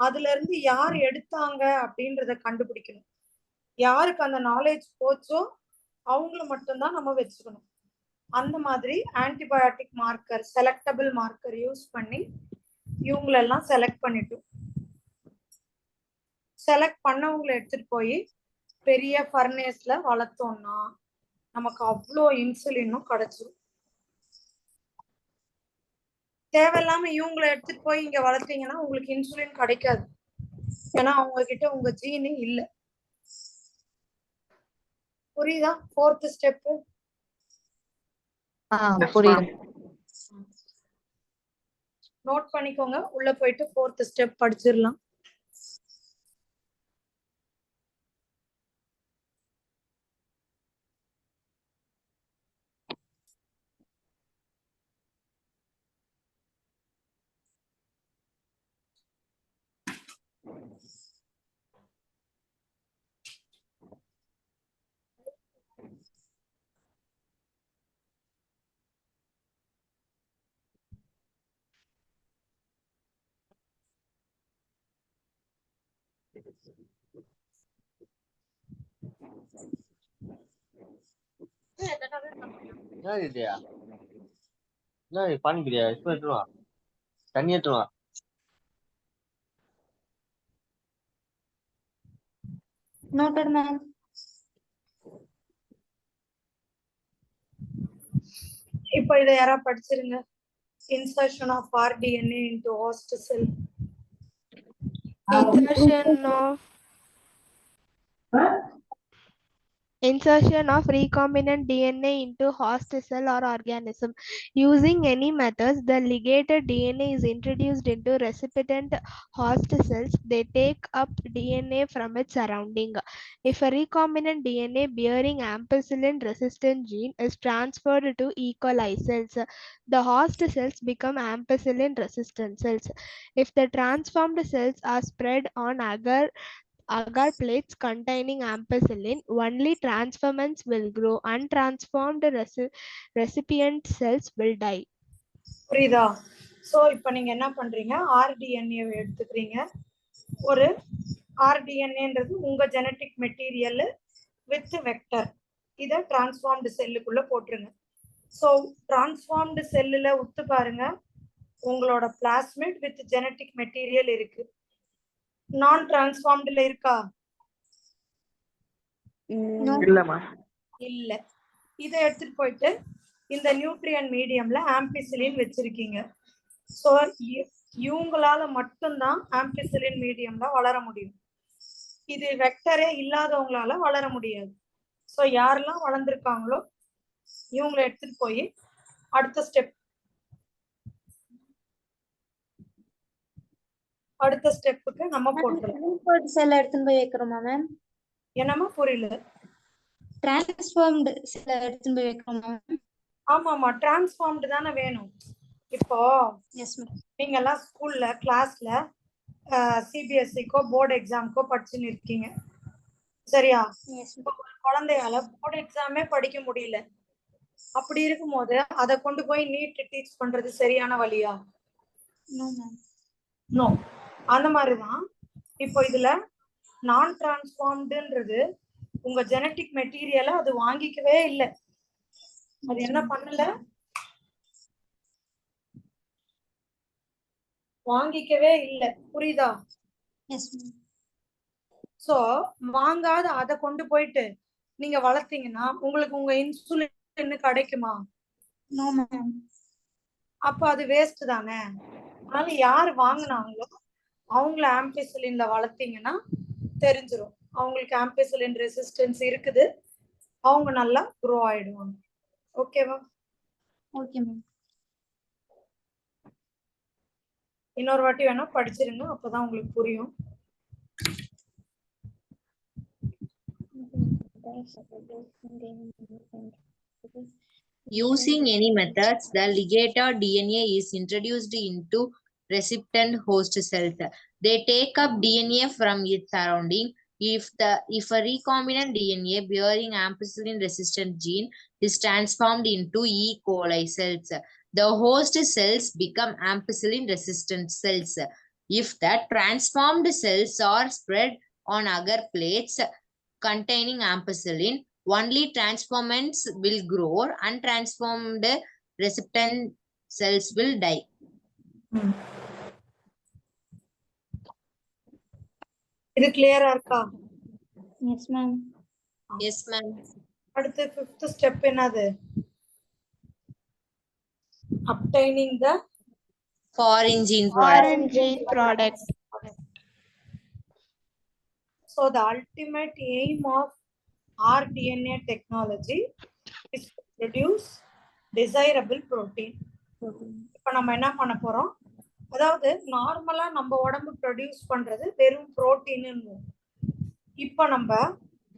அதுல இருந்து யார் எடுத்தாங்க அப்படின்றத கண்டுபிடிக்கணும். யாருக்கு அந்த நாலேஜ் போச்சோ அவங்கள மட்டும்தான் நம்ம வச்சுக்கணும். அந்த மாதிரி antibiotic marker, selectable marker use பண்ணி இவங்களெல்லாம் செலக்ட் பண்ணிட்டோம். செலக்ட் பண்ணவங்களை எடுத்துட்டு போய் பெரிய ஃபர்னேஸ்ல வளர்த்தோம்னா நமக்கு அவ்வளோ இன்சுலினும் கிடைச்சிரும். தேவையில்லாம இவங்களை எடுத்துட்டு போய் இங்க வளர்த்தீங்கன்னா உங்களுக்கு இன்சுலின் கிடைக்காது. ஏன்னா அவங்க கிட்ட உங்க ஜீனு இல்ல. புரியுதா? ஃபோர்த் ஸ்டெப் புரியுது. நோட் பண்ணிக்கோங்க. உள்ள போயிட்டு ஃபோர்த் ஸ்டெப் படிச்சிடலாம். என்ன இதுயா? என்ன பானிக்கிறியா? எடுத்துட்டு வா, தண்ணி எடுத்துட்டு வா. Noted, ma'am. இப்போ இதை யாரா படிச்சிருங்க. Insertion of rDNA into host cell. Insertion of recombinant DNA into host cell or organism. Using any methods, the ligated DNA is introduced into recipient host cells. They take up DNA from its surrounding. If a recombinant DNA bearing ampicillin-resistant gene is transferred to E. coli cells, the host cells become ampicillin-resistant cells. If the transformed cells are spread on agar plates containing ampicillin, only transformants will grow. Untransformed recipient cells will die. புரியுதா? சோ இப்போ நீங்க என்ன பண்றீங்க, rDNA எடுத்துக்கிறீங்க. ஒரு rDNAன்றது உங்க ஜெனடிக் மெட்டீரியல் வித் வெக்டர். இதை டிரான்ஸ்ஃபார்ம்டு செல்லுக்குள்ள போட்டுருங்க. ஸோ டிரான்ஸ்ஃபார்ம்டு செல்லுல உத்து பாருங்க, உங்களோட பிளாஸ்மிட் வித் ஜெனடிக் மெட்டீரியல் இருக்கு. நான் டிரான்ஸ்ஃபார்ம்டுல இருக்கா? இல்லம்மா. இல்ல. இதை எடுத்துட்டு போயிட்டு இந்த நியூட்ரியன் மீடியம்ல ஆம்பிசிலின் வச்சிருக்கீங்க. ஸோ இவங்களால மட்டும்தான் ஆம்பிசிலின் மீடியம்ல வளர முடியும். இது வெக்டரே இல்லாதவங்களால வளர முடியாது. ஸோ யாரெல்லாம் வளர்ந்துருக்காங்களோ இவங்களை எடுத்துட்டு போய் அடுத்த ஸ்டெப்புக்கு நம்ம போட்டுருவோம். செல் எடுத்துன்னு போய் வைக்கிறோமா மேம்? என்னமா புரியல? டிரான்ஸ்ஃபார்ம்டு செல் எடுத்துன்னு போய் வைக்கிறோமா? ஆமாமா, டிரான்ஸ்ஃபார்ம்டு தானே வேணும். இப்போ நீங்க எல்லாம் ஸ்கூல்ல கிளாஸ்ல சிபிஎஸ்சிக்கோ போர்டு எக்ஸாமுக்கோ படிச்சுன்னு இருக்கீங்க, சரியா? ஒரு குழந்தையால போர்டு எக்ஸாமே படிக்க முடியல. அப்படி இருக்கும்போது அதை கொண்டு போய் நீட் டீச் பண்றது சரியான வழியா? நோ. அந்த மாதிரிதான் இப்போ இதுல நான் டிரான்ஸ்ஃபார்ம்டுன்றது உங்க ஜெனடிக் மெட்டீரியலை அது வாங்கிக்கவே இல்லை. அது என்ன பண்ணல? வாங்கிக்கவே இல்லை. புரியுதா? சோ வாங்காத அதை கொண்டு போயிட்டு நீங்க வளர்த்தீங்கன்னா உங்களுக்கு உங்க இன்சுலின் கிடைக்குமா? அப்ப அது வேஸ்ட் தானே. அதனால யார் வாங்கினாங்களோ அவங்கள ஆம்பிசிலின்ல வளர்த்தீங்கன்னா தெரிஞ்சிடும் அவங்களுக்கு ஆம்பிசிலின் ரெசிஸ்டன்ஸ் இருக்குது, அவங்க நல்லா க்ரோ ஆயிடுவாங்க. ஓகேவா? Okay ma'am. இன்னொரு வாட்டி வேணா படிச்சிருங்க, அப்பதான் உங்களுக்கு புரியும். Using any methods, the ligated DNA is introduced into recipient host cells. They take up DNA from its surrounding. If a recombinant DNA bearing ampicillin-resistant gene is transformed into E. coli cells, the host cells become ampicillin-resistant cells. If the transformed cells are spread on agar plates containing ampicillin, only transformants will grow. Untransformed recipient cells will die. இது கிளியரா இருக்கா? Yes ma'am. Yes ma'am. அடுத்து 5th ஸ்டெப் என்னது? obtaining the foreign gene product. So the ultimate aim of rDNA technology is to produce desirable protein. இப்போ நம்ம என்ன பண்ண போறோம், அதாவது நார்மலா நம்ம உடம்பு ப்ரொடியூஸ் பண்றது வெறும் புரோட்டீன்னு. இப்போ நம்ம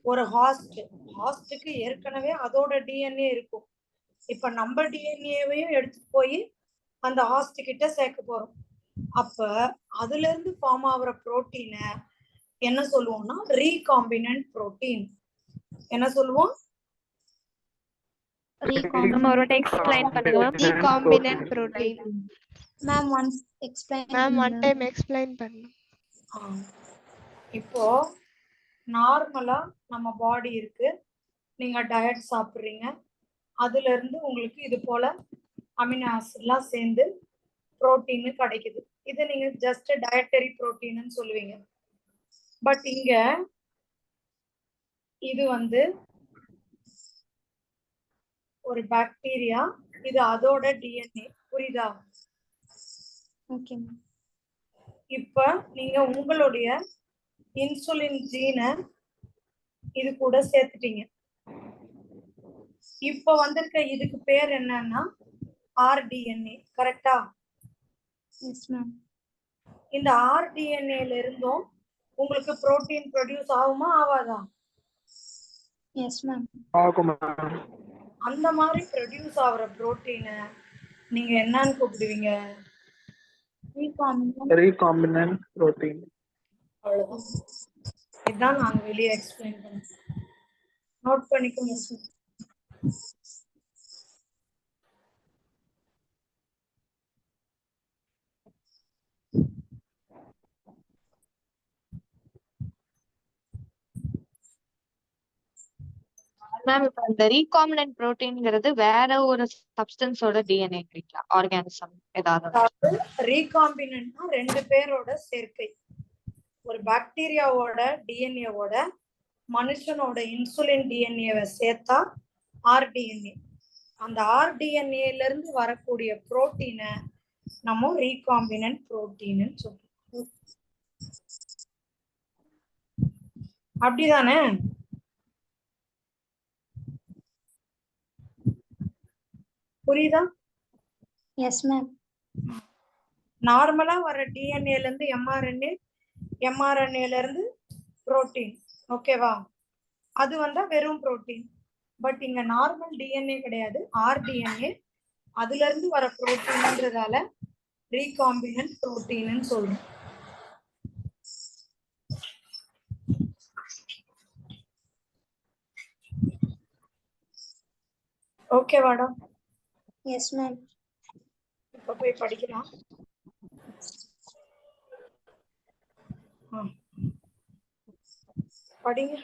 ஒரு ஹாஸ்டுக்கு ஏற்கனவே அதோட டிஎன்ஏ இருக்கும். இப்ப நம்ம டிஎன்ஏவையும் எடுத்துட்டு போய் அந்த ஹாஸ்ட் கிட்ட சேர்க்க போறோம். அப்ப அதுல இருந்து ஃபார்ம் ஆகுற புரோட்டீனை என்ன சொல்லுவோம்னா ரீகாம்பினன்ட் புரோட்டீன். என்ன சொல்லுவோம்? recombinant protein. Ma'am, once explain. Ma'am, one time explain பண்ணு. இப்போ நார்மலா நம்ம பாடி இருக்கு, நீங்க டயட் சாப்பிடுறீங்க, அதுல இருந்து உங்களுக்கு இது போல அமினோ ஆசிட்லாம் சேர்ந்து புரோட்டீன் கிடைக்குது. இது நீங்க ஜஸ்ட் டயட்டரி புரோட்டீன்னு சொல்லுவீங்க. பட் இங்க இது வந்து ஒரு பாக்டீரியா, இது அதோட டிஎன்ஏ. புரியுதா? Okay ma'am. இப்ப நீங்க உங்களுடைய இன்சுலின் ஜீனை இது கூட சேர்த்துட்டீங்க. இப்ப வந்திருக்க இதுக்கு பேர் என்னன்னா ஆர்டிஎன்ஏ. கரெக்டா? Yes ma'am. இந்த ஆர்டிஎன்ஏல இருந்தும் உங்களுக்கு புரோட்டீன் ப்ரொடியூஸ் ஆகுமா ஆகாதா? Yes ma'am. ஆகும். அந்த மாதிரி ப்ரொடியூஸ் ஆகுற புரோட்டீனை நீங்க என்னன்னு கூப்பிடுவீங்க? Recombinant protein. அவ்வளவுதான். இதுதான் நாங்க வெளியே எக்ஸ்பிளைன் பண்ணோம். நோட் பண்ணிக்கோங்க. மேம் இப்ப இந்த ரீகாம்பினன்ட் புரோட்டீன்ங்கிறது வேற ஒரு சப்ஸ்டன்ஸோட டிஎன்ஏ இல்லைங்களா? ஆர்கானிசம் ஏதாவது? ரீகாம்பினன்ட்னா ரெண்டு பேரோட சேர்க்கை. ஒரு பாக்டீரியாவோட டிஎன்ஏவோட மனுஷனோட இன்சுலின் டிஎன்ஏவை சேர்த்தா ஆர்டிஎன்ஏ. அந்த ஆர்டிஎன்ஏல இருந்து வரக்கூடிய புரோட்டீனை நம்ம ரீகாம்பினன்ட் புரோட்டீன் சொல்றோம். அப்படிதானே? புரியுதா? Yes ma'am. நார்மலா வர டிஎன்ஏல இருந்து எம்ஆர்என்ஏ, எம்ஆர்என்ஏல இருந்து புரோட்டீன். ஓகேவா? அது வந்தா வெறும் புரோட்டீன். பட் இங்க நார்மல் டிஎன்ஏ கிடையாது, ஆர்டிஎன்ஏ. அதுல இருந்து வர புரோட்டீன்ன்றதால ரீகாம்பினன்ட் புரோட்டீன் சொல்றோம். ஓகேவாடா? Yes ma'am. இப்ப போய் படிக்கலாம். படிங்க.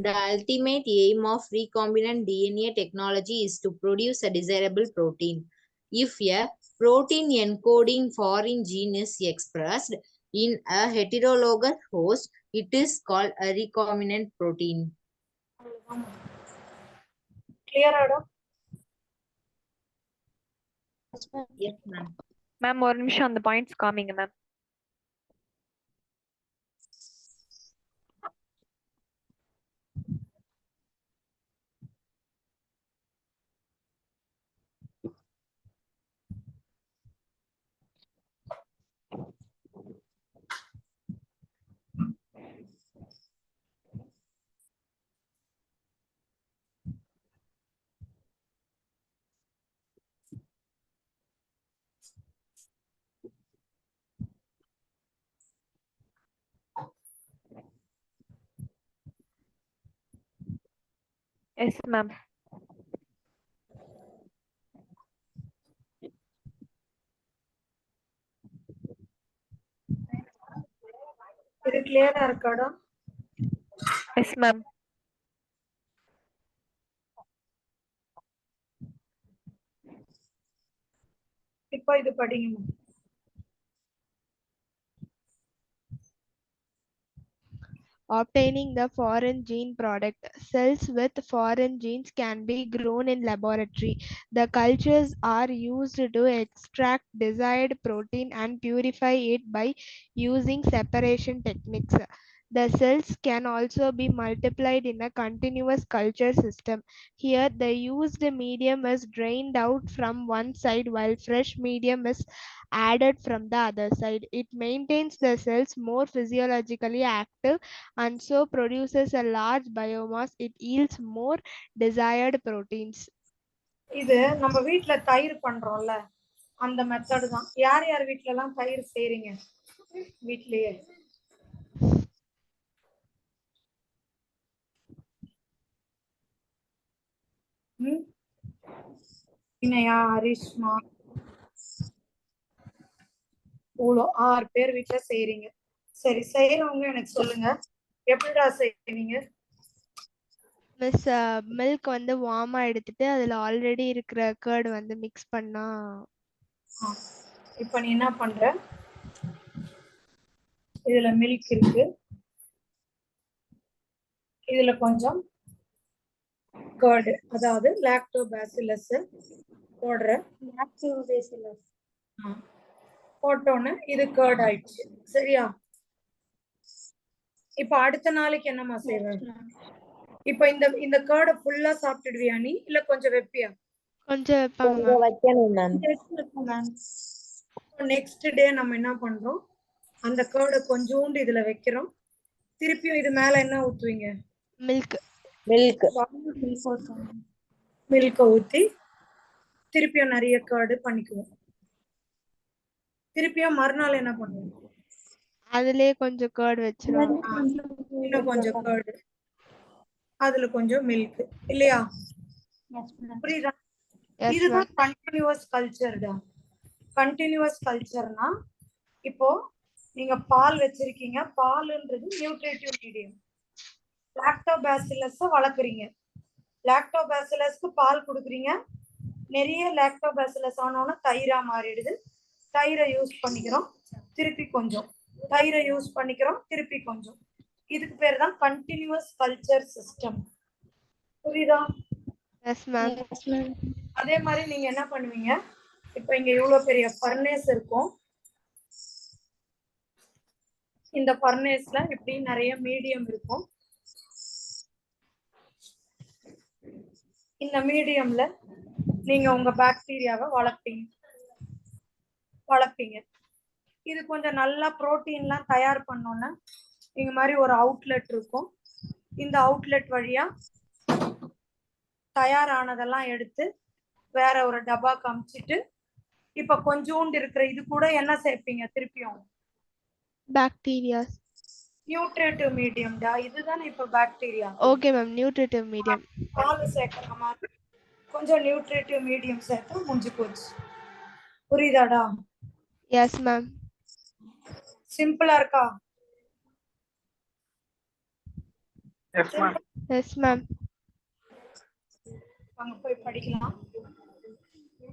The ultimate aim of recombinant DNA technology is to produce a desirable protein. If a protein encoding foreign gene is expressed in a heterologous host, it is called a recombinant protein. Clear ஆடா? Yes, ma'am. மேம் ஒரு நிமிஷம் அந்த பாயிண்ட்ஸ் காமிங்க மேம். Yes ma'am. இது கிளியரா இருக்காடா? Yes ma'am. இப்போ இது படிங்க. Obtaining the foreign gene product. Cells with foreign genes can be grown in laboratory. The cultures are used to extract desired protein and purify it by using separation techniques. The cells can also be multiplied in a continuous culture system. Here, the used medium is drained out from one side while fresh medium is added from the other side. It maintains the cells more physiologically active and so produces a large biomass. It yields more desired proteins. இது நம்ம வீட்ல தயிர் பண்றோம்ல, அந்த மெத்தட் தான். யார் யார் வீட்ல எல்லாம் தயிர் செய்றீங்க? வீட்லயே இனையா, ஹரிஷ்மா, இவ்வளோ 6 பேர் வீட்ல செய்றீங்க. சரி, செய்யறவங்க எனக்கு சொல்லுங்க, எப்படிடா செய்வீங்க? மிஸ் மில்க் வந்து வார்மா எடுத்துட்டு அதுல ஆல்ரெடி இருக்கிற கர்ட் வந்து மிக்ஸ் பண்ணா. இப்போ நீ என்ன பண்ற? இதுல மில்க் இருக்கு, இதுல கொஞ்சம் கர்டு, அதாவது லாக்டோபாசிலஸ் போடுற. போட்டோன்னு இது கர்ட் ஆயிடுச்சு. சரியா? இப்ப அடுத்த நாளைக்கு என்னம்மா செய்வேன்? இப்ப இந்த கர்டை ஃபுல்லா சாப்பிட்டுடுவியா நீ, இல்ல கொஞ்சம் வைப்பியா? கொஞ்சம் வைப்பாங்க மேம். நெக்ஸ்ட் டே நம்ம என்ன பண்றோம், அந்த கர்டை கொஞ்சோண்டு இதுல வைக்கிறோம். திருப்பியும் இது மேல என்ன ஊத்துவீங்க? மில்க ஊத்தி திருப்பியும் நிறைய கர்டு பண்ணிக்குவோம். திருப்பியும் மறுநாள் என்ன பண்ணுவோம்? அதுலயே கொஞ்சம் கர்ட் வச்சிரும். இன்னும் கொஞ்சம் கர்டு, அதுல கொஞ்சம் மில்க், இல்லையா? புரியுதா? இதுதான் கண்டினியூஸ் கல்ச்சர்டா. கண்டினியூஸ் கல்ச்சர்னா இப்போ நீங்க பால் வச்சிருக்கீங்க, பால்ன்றது நியூட்ரிட்டிவ் மீடியம். லாக்டோபாசிலஸ் வளர்க்குறீங்க, லாக்டோபாசிலஸ்க்கு பால் கொடுக்குறீங்க, நிறைய லாக்டோபாசிலஸ் ஆனோன்னா தயிரா மாறிடுது. தயிரை யூஸ் பண்ணிக்கிறோம், திருப்பி கொஞ்சம் தயிரை யூஸ் பண்ணிக்கிறோம், திருப்பி கொஞ்சம். இதுக்கு பேர் தான் கண்டினியூஸ் கல்ச்சர் சிஸ்டம். புரியுதா? அதே மாதிரி நீங்க என்ன பண்ணுவீங்க, இப்ப இங்க இவ்வளவு பெரிய ஃபர்னேஸ் இருக்கும். இந்த ஃபர்னேஸ்ல இப்படி நிறைய மீடியம் இருக்கும். இந்த மீடியம்ல நீங்க உங்க பாக்டீரியாவை வளர்ப்பீங்க. இது கொஞ்சம் நல்லா புரோட்டீன்லாம் தயார் பண்ணோன்னா இந்த மாதிரி ஒரு அவுட்லெட் இருக்கும். இந்த அவுட்லெட் வழியா தயாரானதெல்லாம் எடுத்து வேற ஒரு டப்பா காமிச்சிட்டு, இப்ப கொஞ்சோண்டு இருக்கிற இது கூட என்ன சேர்ப்பீங்க? திருப்பியும் பாக்டீரியா, நியூட்ரிட்டிவ் மீடியம்டா. இதுதானே இப்ப bacteria. Okay ma'am, nutritive medium. பால் சேர்க்கிற மாதிரி கொஞ்சம் நியூட்ரிட்டிவ் மீடியம் சேர்த்து முடிஞ்சு போச்சு. புரியுதாடா? Yes ma'am. சிம்பிளா இருக்கா? Yes ma'am. வாங்க போய் படிக்கலாம்.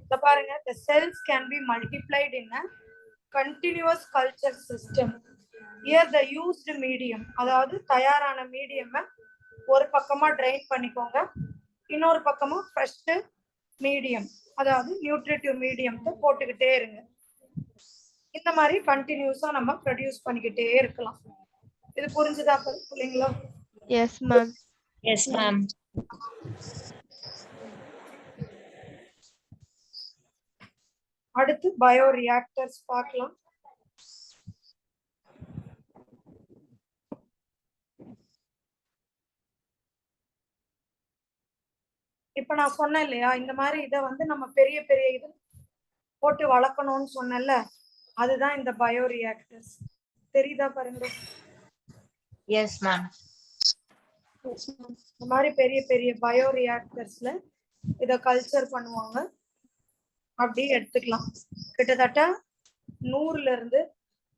இத பாருங்க, the cells can be multiplied in a continuous culture system. Here the used medium, அதாவது தயாரான மீடியம் ஒரு பக்கமா ட்ரைன் பண்ணிக்கோங்க, இன்னொரு பக்கமா ஃப்ரெஷ் மீடியம், அதாவது நியூட்ரிட்டிவ் மீடியம் போட்டுக்கிட்டே இருங்க. இந்த மாதிரி கண்டினியூஸா நம்ம ப்ரொடியூஸ் பண்ணிக்கிட்டே இருக்கலாம். இது புரிஞ்சுதா பிள்ளைங்களா? S ma'am. Yes ma'am. அடுத்து பயோ ரியாக்டர்ஸ் பார்க்கலாம். இப்ப நான் சொன்னேன் இல்லையா, இந்த மாதிரி இதை வந்து நம்ம பெரிய பெரிய இது போட்டு வளர்க்கணும்னு சொன்னேன்ல, அதுதான் இந்த பயோ ரியாக்டர்ஸ். தெரியுதா பாருங்க? Yes ma'am. இந்த மாதிரி பெரிய பெரிய பயோ ரியாக்டர்ஸ்ல இத கல்ச்சர் பண்ணுவாங்க. அப்படி எடுத்துக்கலாம். கிட்டத்தட்ட 100ல இருந்து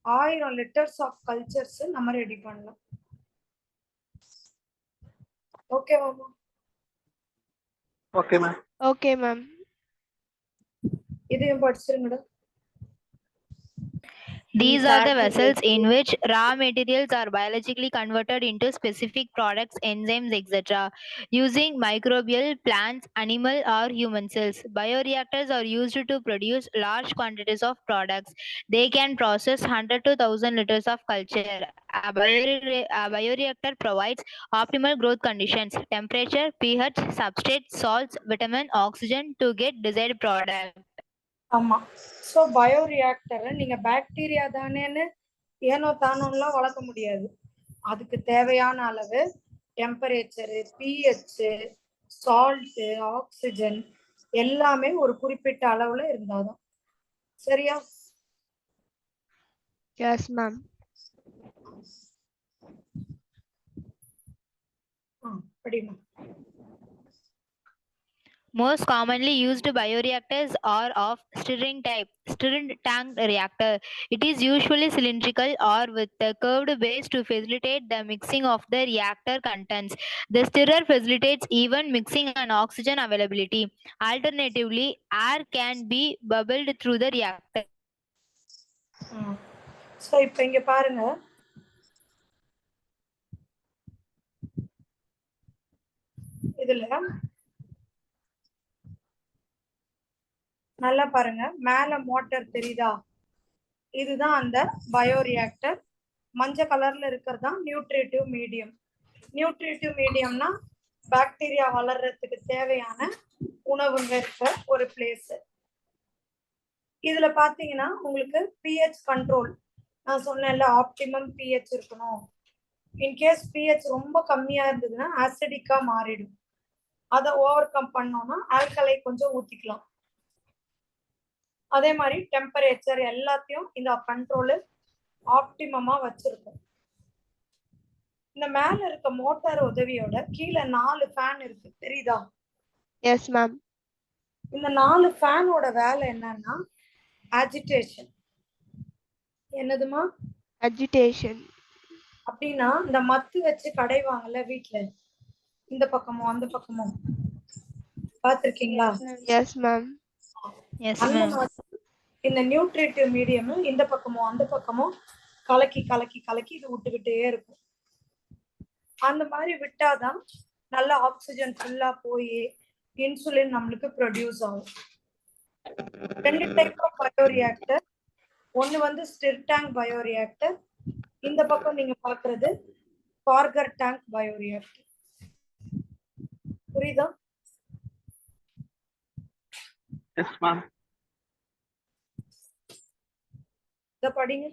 1000 லிட்டர்ஸ் ஆஃப் கல்ச்சர்ஸ் நம்ம ரெடி பண்ணலாம். ஓகேவா? Okay ma'am. Okay ma'am. இதையும் படிச்சிருங்கடா. These are the vessels in which raw materials are biologically converted into specific products, enzymes, etc. using microbial, plants, animal or human cells. Bioreactors are used to produce large quantities of products. They can process 100 to 1000 liters of culture. A bioreactor provides optimal growth conditions, temperature, pH, substrate, salts, vitamin, oxygen to get desired product. ஆமா. ஸோ பயோ ரியாக்டரை நீங்க பாக்டீரியா தானேன்னு ஏனோ தானோலாம் வளர்க்க முடியாது. அதுக்கு தேவையான அளவு டெம்பரேச்சரு, பிஹெச், சால்ட்டு, ஆக்சிஜன் எல்லாமே ஒரு குறிப்பிட்ட அளவுல இருந்தாதான். சரியா? Yes ma'am. படிமா. Most commonly used bioreactors are of stirring type, stirred tank reactor. It is usually cylindrical or with a curved base to facilitate the mixing of the reactor contents. The stirrer facilitates even mixing and oxygen availability. Alternatively, air can be bubbled through the reactor. So இப்போ இங்க பாருங்க, நல்லா பாருங்க, மேல மோட்டார் தெரியுதா? இதுதான் அந்த பயோரியாக்டர். மஞ்சள் கலர்ல இருக்கிறது தான் நியூட்ரிட்டிவ் மீடியம். நியூட்ரிட்டிவ் மீடியம்னா பாக்டீரியா வளர்றதுக்கு தேவையான உணவுங்க இருக்க ஒரு பிளேஸ். இதுல பாத்தீங்கன்னா உங்களுக்கு பிஹெச் கண்ட்ரோல், நான் சொன்னேன்ல ஆப்டிமம் பிஹெச் இருக்கணும். இன்கேஸ் பிஹெச் ரொம்ப கம்மியா இருந்ததுன்னா ஆசிடிக்கா மாறிடும். அதை ஓவர் கம் பண்ணோம்னா ஆல்கலை கொஞ்சம் ஊத்திக்கலாம். அதே மாதிரி டெம்பரேச்சர் எல்லாத்தையும் இந்த கண்ட்ரோலு ஆப்டிமமா வச்சிருக்கும். இந்த மேல இருக்க மோட்டார் உதவியோட கீழே 4 ஃபேன் இருக்கு, தெரியுதா? Yes ma'am. இந்த 4 ஃபேனோட வேலை என்னன்னா அஜிடேஷன். என்னதுமா? அஜிடேஷன். அப்படின்னா இந்த மத்து வச்சு கடைவாங்கல்ல வீட்டுல, இந்த பக்கமும் அந்த பக்கமும் பாத்திருக்கீங்களா? Yes ma'am. அந்த மாதிரி இந்த நியூட்ரிட்டிவ் மீடியம் இந்த பக்கமும் அந்த பக்கமும் கலக்கி கலக்கி கலக்கி இது விட்டுக்கிட்டே இருக்கும். அந்த மாதிரி விட்டாதான் நல்ல ஆக்சிஜன் ஃபுல்லா போய் இன்சுலின் நம்மளுக்கு ப்ரொடியூஸ் ஆகும். 2 டைப் ஆஃப் பயோரியாக்டர். ஒன்னு வந்து ஸ்டிர் டேங்க் பயோரியாக்டர், இந்த பக்கம் நீங்க பாக்குறது பார்கர் டேங்க் பயோரியாக்டர். புரியுதா? Yes, ma'am. இத படிங்க.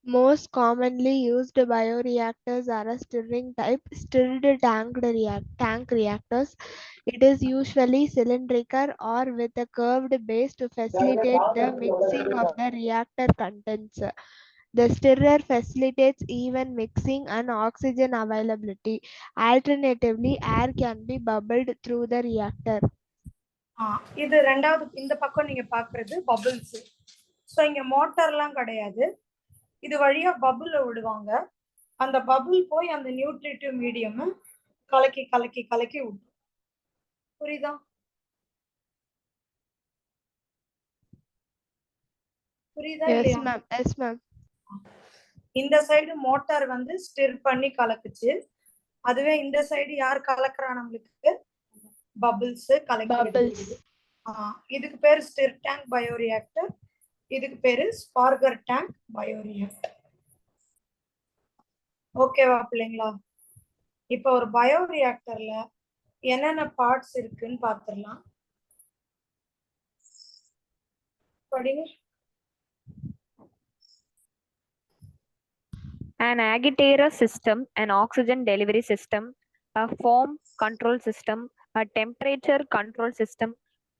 Most commonly used bioreactors are a stirring type, stirred tank reactors. It is usually cylindrical or with a curved base to facilitate the mixing of the reactor contents. The stirrer facilitates even mixing and oxygen availability. Alternatively, air can be bubbled through the reactor. இது ரெண்டாவது. இந்த பக்கம் நீங்க பாக்குறது பபிள்ஸ். ஸோ இங்க மோட்டார்லாம் கிடையாது, இது வழியா பபுள விடுவாங்க. அந்த பபுள் போய் அந்த நியூட்ரிட்டிவ் மீடியம் கலக்கி கலக்கி கலக்கி விடும். புரியுதா? புரியுதா இல்லையா? இந்த சைடு மோட்டார் வந்து ஸ்டிர் பண்ணி கலக்குச்சு. அதுவே இந்த சைடு யார் கலக்குறா? நம்மளுக்கு பபிள்ஸ் கலக்கி. இதுக்கு பேரு ஸ்டிர் டேங்க் பயோரியாக்டர், இதுக்கு பேரு ஸ்பார்கர் டேங்க் பயோரியாக்டர். ஓகேவா பிள்ளைங்களா? இப்ப ஒரு பயோரியாக்டர்ல என்னென்ன பார்ட்ஸ் இருக்குன்னு பாத்துடலாம். படிங்க. An agitator system, an oxygen delivery system, a foam control system, a temperature control system,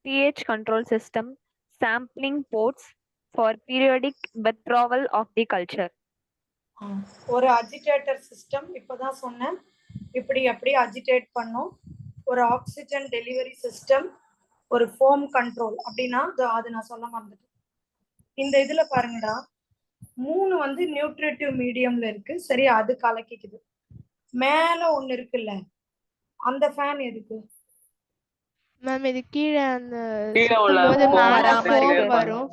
pH control system, sampling ports for periodic withdrawal of the culture. ஒரு அஜிடேட்டர் சிஸ்டம் இப்பதான் சொன்னேன், இப்படி அப்படி அஜிடேட் பண்ணும். ஒரு ஆக்சிஜன் டெலிவரி சிஸ்டம், ஒரு ஃபோம் கண்ட்ரோல். அப்படின்னா அது நான் சொல்ல மறந்துட்டேன். இந்த இதுல பாருங்கடா, 3 வந்து நியூட்ரிட்டிவ் மீடியம்ல இருக்கு. சரி, அது கலக்கிக்குது. மேல ஒண்ணு இருக்குல்ல, அந்த ஃபேன் எதுக்கு மேம்? இது கீழே அந்த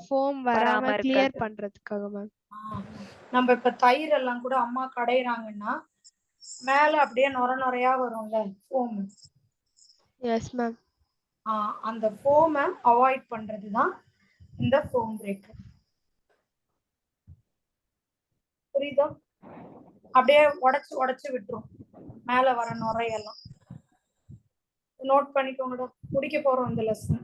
ஃபோம் வராம கிளியர் பண்றதுக்காக மேம். நம்ம இப்ப தயிர் எல்லாம் கூட அம்மா கடையிறாங்கன்னா மேல அப்படியே நொர நொறையா வரும்ல ஃபோம். Yes ma'am. அந்த ஃபோமை அவாய்ட் பண்றதுதான் இந்த ஃபோம் பிரேக்கர். புரியுதா? அப்படியே உடைச்சு உடைச்சு விட்டுரும் மேல வர நுரையெல்லாம். நோட் பண்ணிக்கோங்கடா, முடிக்க போறோம் இந்த லெசன்.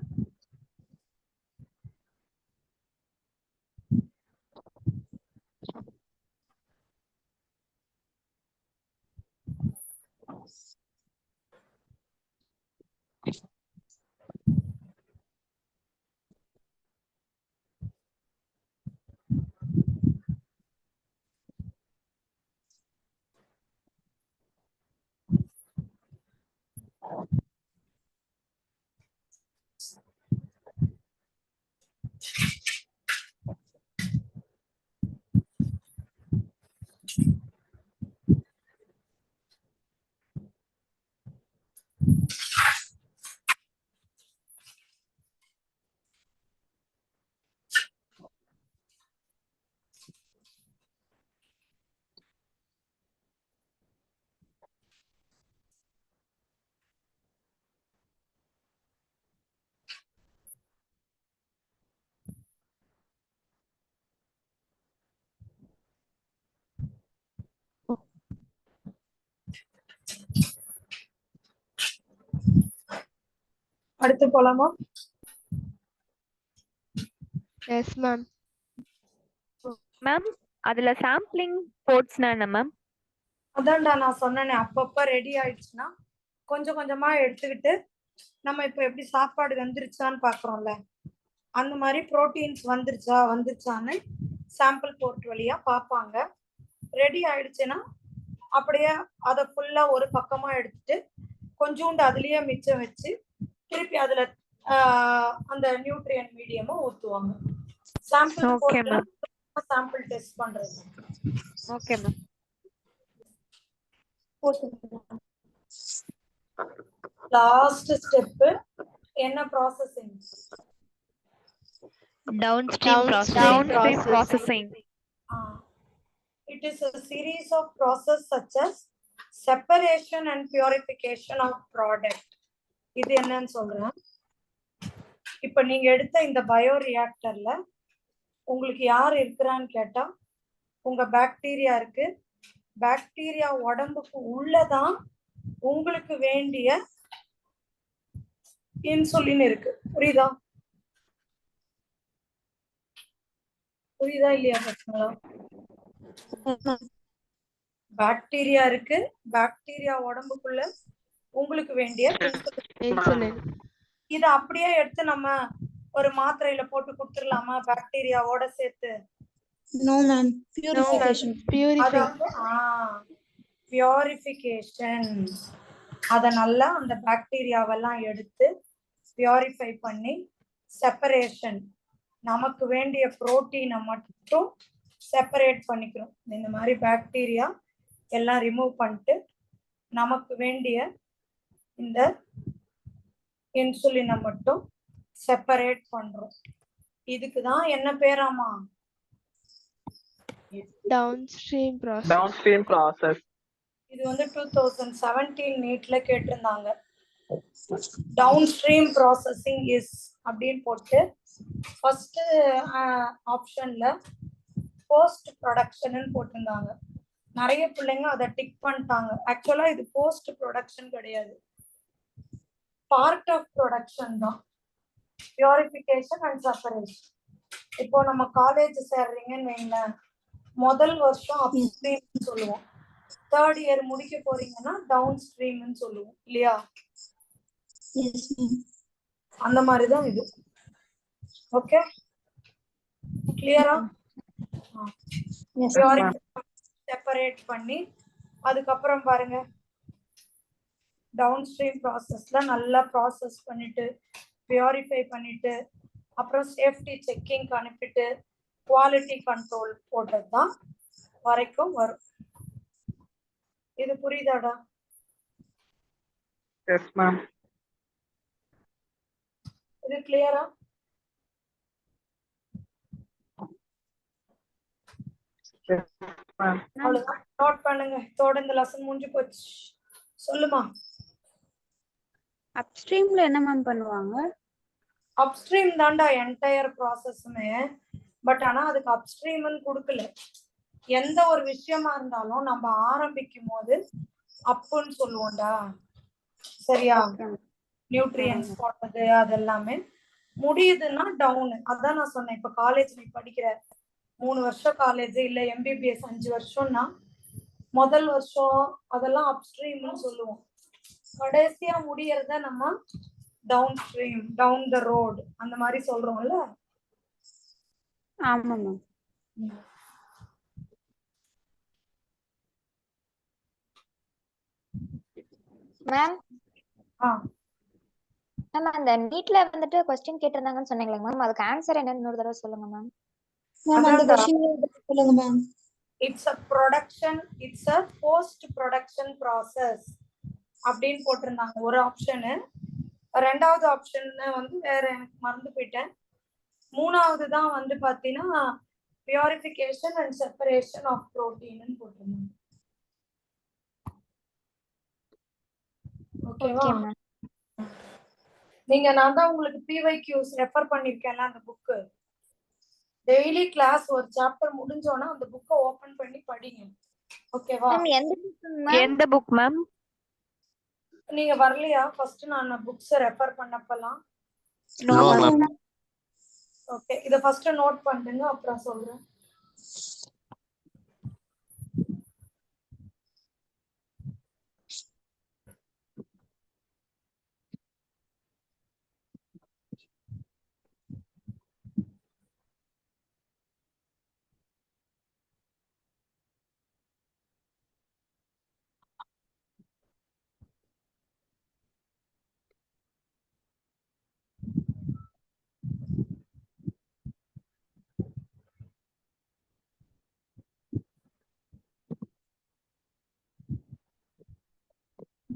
அடுத்து போலாமா? Yes ma'am. மேம் அதுல சாம்பிளிங் போர்ட்ஸ்னா என்ன மேம்? அதான்டா நான் சொன்னேனே, அப்பப்ப ரெடி ஆயிடுச்சுன்னா கொஞ்சம் கொஞ்சமா எடுத்துக்கிட்டு நம்ம இப்ப எப்படி சாப்பாடு வெந்துருச்சான்னு பாக்குறோம்ல, அந்த மாதிரி புரோட்டீன்ஸ் வந்துருச்சான்னு சாம்பிள் போர்ட் வழியா பார்ப்பாங்க. ரெடி ஆயிடுச்சுன்னா அப்படியே அதை ஃபுல்லா ஒரு பக்கமா எடுத்துட்டு கொஞ்சோண்டு அதுலயே மிச்சம் வச்சு திருப்பி அதுல அந்த நியூட்ரியன் மீடியமா ஊத்துவாங்க. Sample okay ma'am. Sample test பண்றது. Okay ma'am. லாஸ்ட் ஸ்டெப் என்ன? Processing. Downstream processing. It is a series of process such as separation and purification of product. இது என்னன்னு சொல்றேன். இப்ப நீங்க எடுத்த இந்த பயோ ரியாக்டர்ல உங்களுக்கு யார் இருக்கிறான்னு கேட்டா உங்க பாக்டீரியா இருக்கு. பாக்டீரியா உடம்புக்கு உள்ளதான் உங்களுக்கு வேண்டிய இன்சுலின் இருக்கு. புரியுதா இல்லையா பசங்களா? பாக்டீரியா இருக்கு. பாக்டீரியா உடம்புக்குள்ள உங்களுக்கு வேண்டிய இன்சுலின். இத அப்படியே எடுத்து நம்ம ஒரு மாத்திரையில போட்டு கொடுத்துடலாமா பாக்டீரியாவோட சேர்த்து? No ma'am. Purification. பியூரிஃபிகேஷன். அத நல்லா அந்த பாக்டீரியாவெல்லாம் எடுத்து பியூரிஃபை பண்ணி செப்பரேஷன், நமக்கு வேண்டிய புரோட்டீனை மட்டும் செப்பரேட் பண்ணிக்கிறோம். இந்த மாதிரி பாக்டீரியா எல்லாம் ரிமூவ் பண்ணிட்டு நமக்கு வேண்டிய இந்த இன்சுலினை மட்டும் செப்பரேட் பண்றோம். இதுக்குதான் என்ன பேராமா? Downstream process. இது வந்து 2017 நீட்ல கேட்டிருந்தாங்க. டவுன்ஸ்ட்ரீம் ப்ராசஸிங் இஸ் அப்படின்னு போட்டு ஃபர்ஸ்ட் ஆப்ஷன்ல போஸ்ட் ப்ரொடக்ஷன் போட்டிருந்தாங்க. நிறைய பிள்ளைங்க அதை டிக் பண்ணிட்டாங்க. ஆக்சுவலா இது போஸ்ட் ப்ரொடக்ஷன் கிடையாது, பார்ட் ஆஃப் ப்ரொடக்ஷன் தான். Purification and separation. இப்போ நம்ம காலேஜ் சேர்றீங்கன்னு வைங்களேன், முதல் வருஷம் அப்ஸ்ட்ரீம் சொல்லுவோம், தேர்ட் இயர் முடிக்க போறீங்கன்னா டவுன் ஸ்ட்ரீம்னு சொல்லுவோம் இல்லையா? அந்த மாதிரிதான் இது. ஓகே, கிளியரா? செப்பரேட் பண்ணி அதுக்கப்புறம் பாருங்க, டவுன் ஸ்ட்ரீம் ப்ராசஸ்ல நல்லா ப்ராசஸ் பண்ணிட்டு பியூரிஃபை பண்ணிட்டு அப்புறம் சேஃப்டி செக்கிங் அனுப்பிட்டு குவாலிட்டி கண்ட்ரோல் போட்டது தான் வரைக்கும் வரும். இது புரியுதாடா? Yes ma'am. இது கிளியரா? Yes ma'am. அவ்வளவுதான், நோட் பண்ணுங்க. இதோட இந்த லெசன் முடிஞ்சு போச்சு. சொல்லுமா. அப்ஸ்ட்ரீம்ல என்ன மேம் பண்ணுவாங்க? அப்ஸ்ட்ரீம் தான்டா என்டையர் ப்ராசஸுமே. பட் ஆனா அதுக்கு அப்ஸ்ட்ரீம்னு கொடுக்கல. எந்த ஒரு விஷயமா இருந்தாலும் நம்ம ஆரம்பிக்கும் போது அப்புன்னு சொல்லுவோம்டா, சரியா? நியூட்ரியன்ஸ் போட்டது அதெல்லாமே முடியுதுன்னா டவுனு. அதான் நான் சொன்னேன். இப்ப காலேஜ் நீ படிக்கிற 3 வருஷம் காலேஜ் இல்ல MBBS 5 வருஷம்னா முதல் வருஷம் அதெல்லாம் அப்ஸ்ட்ரீம்னு சொல்லுவோம். கடைசியா முடியறத நம்ம downstream, down the road அந்த மாதிரி சொல்றோம்ல. ஆமா மேம். மேம் மேம் அந்த நீட்ல வந்துட்டு क्वेश्चन கேட்டிருந்தாங்கன்னு சொன்னீங்களா மேம், அதுக்கு ஆன்சர் என்னன்னு இன்னொரு தடவை சொல்லுங்க மேம். மேம் அந்த क्वेश्चन சொல்லுங்க ma'am. It's a production, it's a post production process அப்படின்னு போட்டிருந்தாங்க ஒரு ஆப்ஷனு. ரெண்டாவது ஆப்ஷன் வந்து வேற, எனக்கு மறந்து போயிட்டேன். மூணாவது தான் வந்து பாத்தீங்கன்னா purification and separation of protein போட்டிருந்தாங்க. ஓகேவா? நீங்க நான் தான் உங்களுக்கு PYQs ரெஃபர் பண்ணிருக்கேன்ல அந்த புக்கு. டெய்லி கிளாஸ் ஒரு சாப்டர் முடிஞ்சோன்னா அந்த புக்கை ஓபன் பண்ணி படிங்க. ஓகேவா? எந்த புக் மேம்? நீங்க வரலையா? ஃபர்ஸ்ட் நான் புக்ஸ் ரெஃபர் பண்ணப்பலாம். No, ma'am. ஓகே, இத ஃபர்ஸ்ட் நோட் பண்ணுங்க, அப்புறம் சொல்றேன்.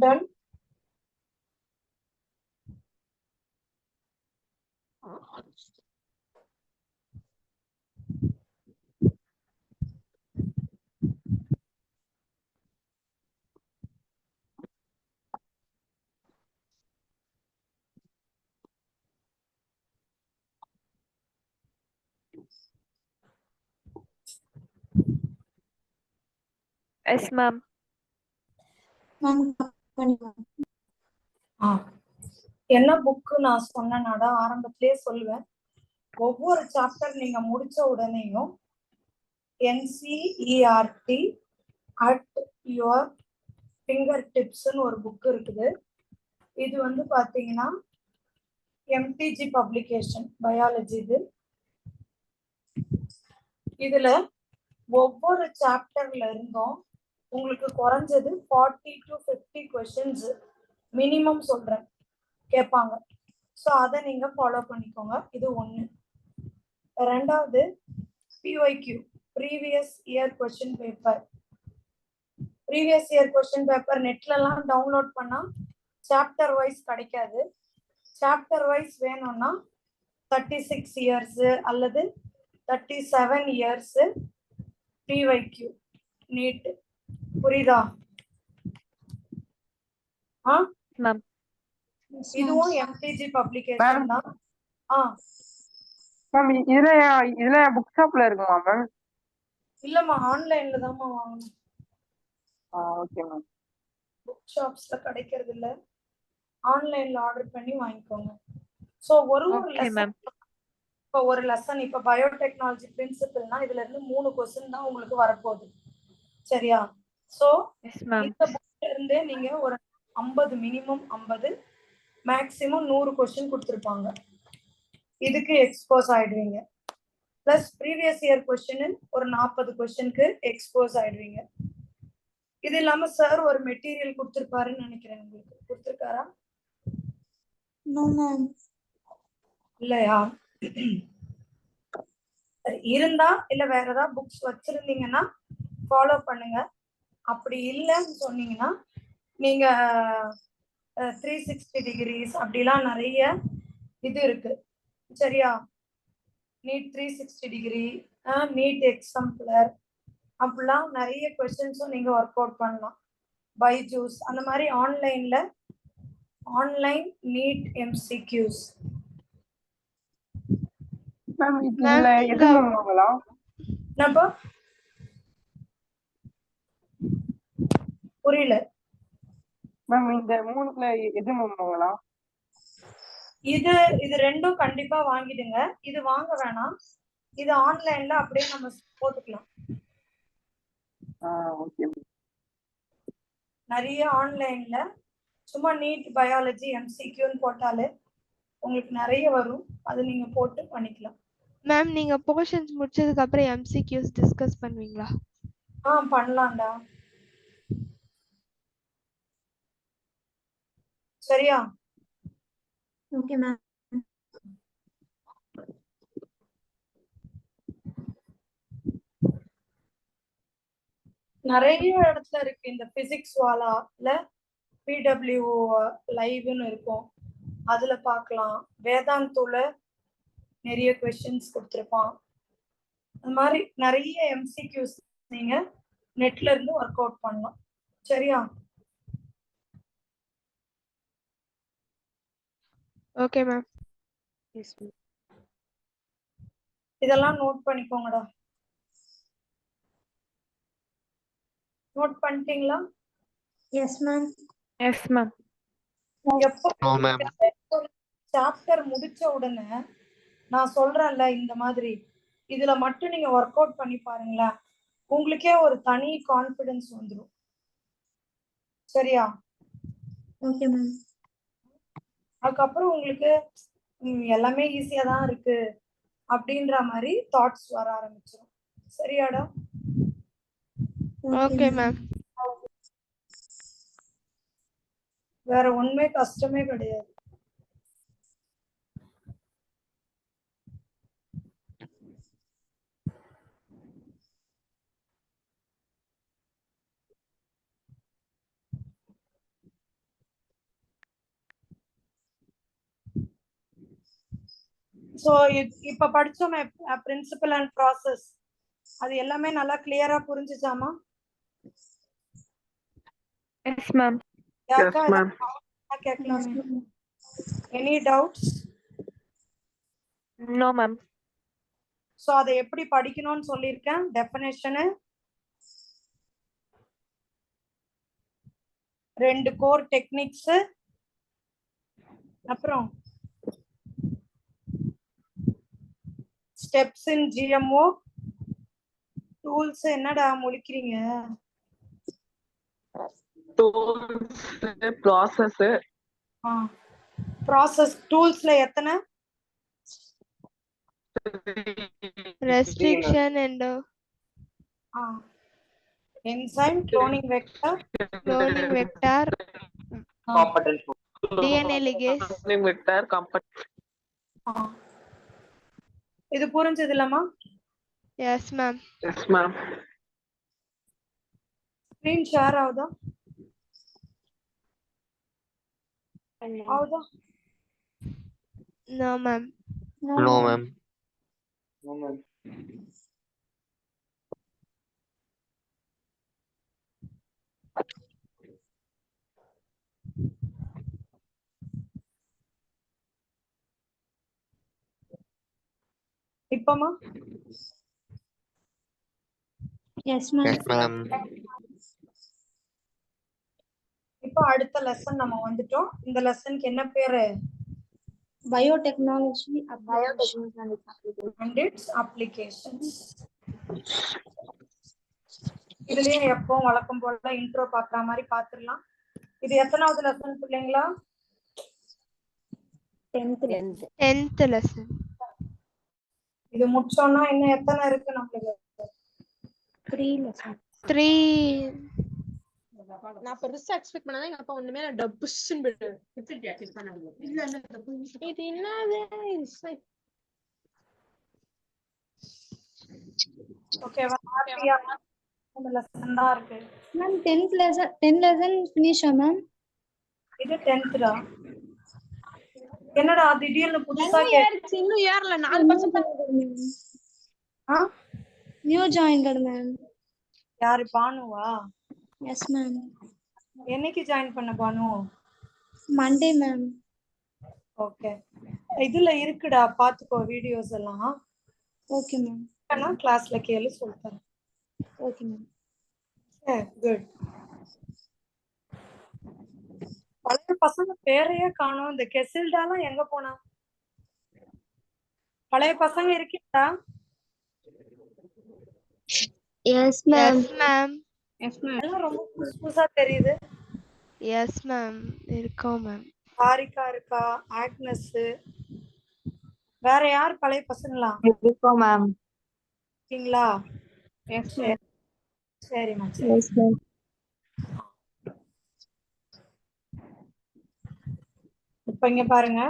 Done. Yes, ma'am. என்ன புக் நான் சொன்னேனாடா ஆரம்பத்திலேயே சொல்லுவேன். ஒவ்வொரு சாப்டர் நீங்க முடிச்ச உடனேயும் NCERT at your fingertips-னு ஒரு புக் இருக்குது. இது வந்து பாத்தீங்கன்னா MTG பப்ளிகேஷன் பயாலஜி. இதுல ஒவ்வொரு சாப்டர்ல இருந்தும் உங்களுக்கு குறைஞ்சது 40 to 50 கொஸ்டின்ஸ் மினிமம் சொல்றேன் கேட்பாங்க. ஸோ அதை நீங்க ஃபாலோ பண்ணிக்கோங்க. இது ஒண்ணு. ரெண்டாவது PYQ previous year question paper. Previous year question paper நெட்லலாம் டவுன்லோட் பண்ணா சாப்டர் வைஸ் கிடைக்காது. சாப்டர் வைஸ் வேணும்னா 36 இயர்ஸ் அல்லது 37 இயர்ஸ் PYQ நீட். புரியுதா? மேம் இதுவும் MTG பப்ளிகேஷன் தான். மேம் இதுல புக் ஷாப்ல இருக்குமா மேம்? இல்லம்மா, ஆன்லைன்ல தான்மா வாங்கணும். Okay ma'am. புக் ஷாப்ஸ்ல கிடைக்கிறது இல்ல, ஆன்லைன்ல ஆர்டர் பண்ணி வாங்கிக்கோங்க. சோ ஒரு லெசன், இப்போ ஒரு லெசன், இப்போ பயோடெக்னாலஜி பிரின்சிபல்னா இதுல இருந்து 3 கொஸ்டின் தான் உங்களுக்கு வரப்போகுது. சரியா? சோ இந்த புக்ல இருந்தே நீங்க ஒரு 50 மினிமம் 50 மேக்ஸிமம் 100 கொஸ்டின் கொடுத்துருப்பாங்க. இதுக்கு எக்ஸ்போஸ் ஆயிடுவீங்க. பிளஸ் ப்ரீவியஸ் இயர் கொஸ்டின் ஒரு 40 கொஸ்டினுக்கு எக்ஸ்போஸ் ஆயிடுவீங்க. இது இல்லாம சார் ஒரு மெட்டீரியல் கொடுத்துருப்பாருன்னு நினைக்கிறேன். உங்களுக்கு கொடுத்துருக்காரா? இல்லையா? இருந்தா இல்ல வேற ஏதாவது புக்ஸ் வச்சிருந்தீங்கன்னா ஃபாலோ பண்ணுங்க. அப்படி இல்லைன்னு சொன்னீங்கன்னா நீங்க 360 டிகிரிஸ் அப்படிலாம் நிறைய இது இருக்கு. சரியா? நீட் 360 டிகிரி, நீட் எக்ஸாம்பிளர் அப்படிலாம் நிறைய கொஸ்டின்ஸும் நீங்க ஒர்க் அவுட் பண்ணலாம். பைஜூஸ் அந்த மாதிரி ஆன்லைன்ல ஆன்லைன் நீட் MCQs. மேம் இதுல எது பண்ணுவாங்களா? என்னப்பா புரியல? மேம் இந்த மூணுல எது பண்ணுவாங்களா? இது ரெண்டும் கண்டிப்பா வாங்கிடுங்க. இது வாங்க வேணாம், இது ஆன்லைன்ல அப்படியே நம்ம போட்டுக்கலாம். ஓகே. நிறைய ஆன்லைன்ல சும்மா நீட் பயாலஜி MCQன்னு போட்டாலே உங்களுக்கு நிறைய வரும். அது நீங்க போட்டு பண்ணிக்கலாம். மேம் நீங்க போர்ஷன்ஸ் முடிச்சதுக்கு அப்புறம் MCQs டிஸ்கஸ் பண்ணுவீங்களா? பண்ணலாம்டா. சரியா? Okay ma'am. நிறைய இடத்துல இருக்கு. இந்த பிசிக்ஸ் வாலால PW லைவ்னு இருக்கும், அதுல பார்க்கலாம். வேதாந்தூல நிறைய கொஸ்டின்ஸ் கொடுத்துருப்பான். அந்த மாதிரி நிறைய MCQs நீங்க நெட்ல இருந்து ஒர்க் அவுட் பண்ணலாம். சரியா? Okay ma'am. இதெல்லாம் நோட் பண்ணிக்கோங்கடா. நோட் பண்ணிட்டீங்களா? S ma'am. Yes ma'am. எப்போ சாப்டர் முடிச்ச உடனே நான் சொல்றேன்ல இந்த மாதிரி இதுல மட்டும் நீங்க ஒர்க் அவுட் பண்ணி பாருங்களேன், உங்களுக்கே ஒரு தனி கான்ஃபிடன்ஸ் வந்துடும். சரியா? Okay ma'am. அதுக்கப்புறம் உங்களுக்கு எல்லாமே ஈஸியா தான் இருக்கு அப்படின்ற மாதிரி தாட்ஸ் வர ஆரம்பிச்சிடும். சரியாடா? Okay ma'am. வேற ஒண்ணுமே கஷ்டமே கிடையாது. ஸோ இப்ப படிச்சோமே பிரின்சிபல் அண்ட் ப்ராசஸ், அது எல்லாமே நல்லா கிளியரா புரிஞ்சுச்சாமா? S ma'am. Yes, ma'am. கேட்கலாமே. Any doubts? No ma'am. So அதை எப்படி படிக்கணும்னு சொல்லியிருக்கேன். டெஃபினேஷனு, 2 கோர் டெக்னிக்ஸ், அப்புறம் ஸ்டெப்ஸ் இன் ஜிஎம்ஓ டூல்ஸ். என்னடா முழிக்கிறீங்க? Tools, process. ப்ராசஸ் டூல்ஸ்ல எத்தனை? Restriction and enzyme, cloning vector, DNA ligase. Vector competent. இது புரிஞ்சது இல்லம்மா? Yes ma'am. Yes ma'am. Screen share ஆகுதா? ஆகுதா? No ma'am. No, ma'am. இப்பமா? Yes ma'am. Yes, ma'am. இப்போ அடுத்த லெசன் நம்ம வந்துட்டோம். இந்த லெசனுக்கு என்ன பேரு? Biotechnology and its applications. இதுலயே எப்பவும் வழக்கம் போல இன்ட்ரோ பாக்குற மாதிரி பாத்துடலாம். இது எத்தனாவது லெசன் பிள்ளைங்களா? 10th lesson. இது முடிச்சோம்னா இன்னும் எத்தனை இருக்கு நம்மளுக்கு? 3 lessons. 3. நான் பெருசா எக்ஸ்பெக்ட் பண்ணாதான் எங்க அப்பா ஒண்ணுமே டப்புஸ்ன்னு போயிட்டு இது என்னது? ஓகேவா? ஹாப்பியா? இந்த லெசன் தான் இருக்கு. மேம் 10 lesson ஃபினிஷா மேம்? இது 10th டா. என்னடா திடீர்னு புதுசா கேட்குது? இன்னும் ஏறல 4%. New joined ma'am. யாரு? பானுவா? Yes ma'am. என்னைக்கு ஜாயின் பண்ண பானு? Monday ma'am. ஓகே, இதுல இருக்குடா, பாத்துக்கோ வீடியோஸ் எல்லாம். Okay ma'am. நான் கிளாஸ்ல கேளு சொல்றேன். Okay ma'am. குட். பழைய பசங்க பேரையே காணோம். இந்த கெசில்டாலாம் எங்க போனா? பழைய பசங்க இருக்கீங்களா? S ma'am. Yes ma'am. எல்லாம் ரொம்ப புதுசா தெரியுது. Yes ma'am. இருக்கோம் மேம். ஹாரிகா இருக்கா, ஆக்னஸ், வேற யார் பழைய பசங்களா? இருக்கோம் மேம். இருக்கீங்களா? சரிம்மா. S ma'am. இப்ப இங்க பாருங்க,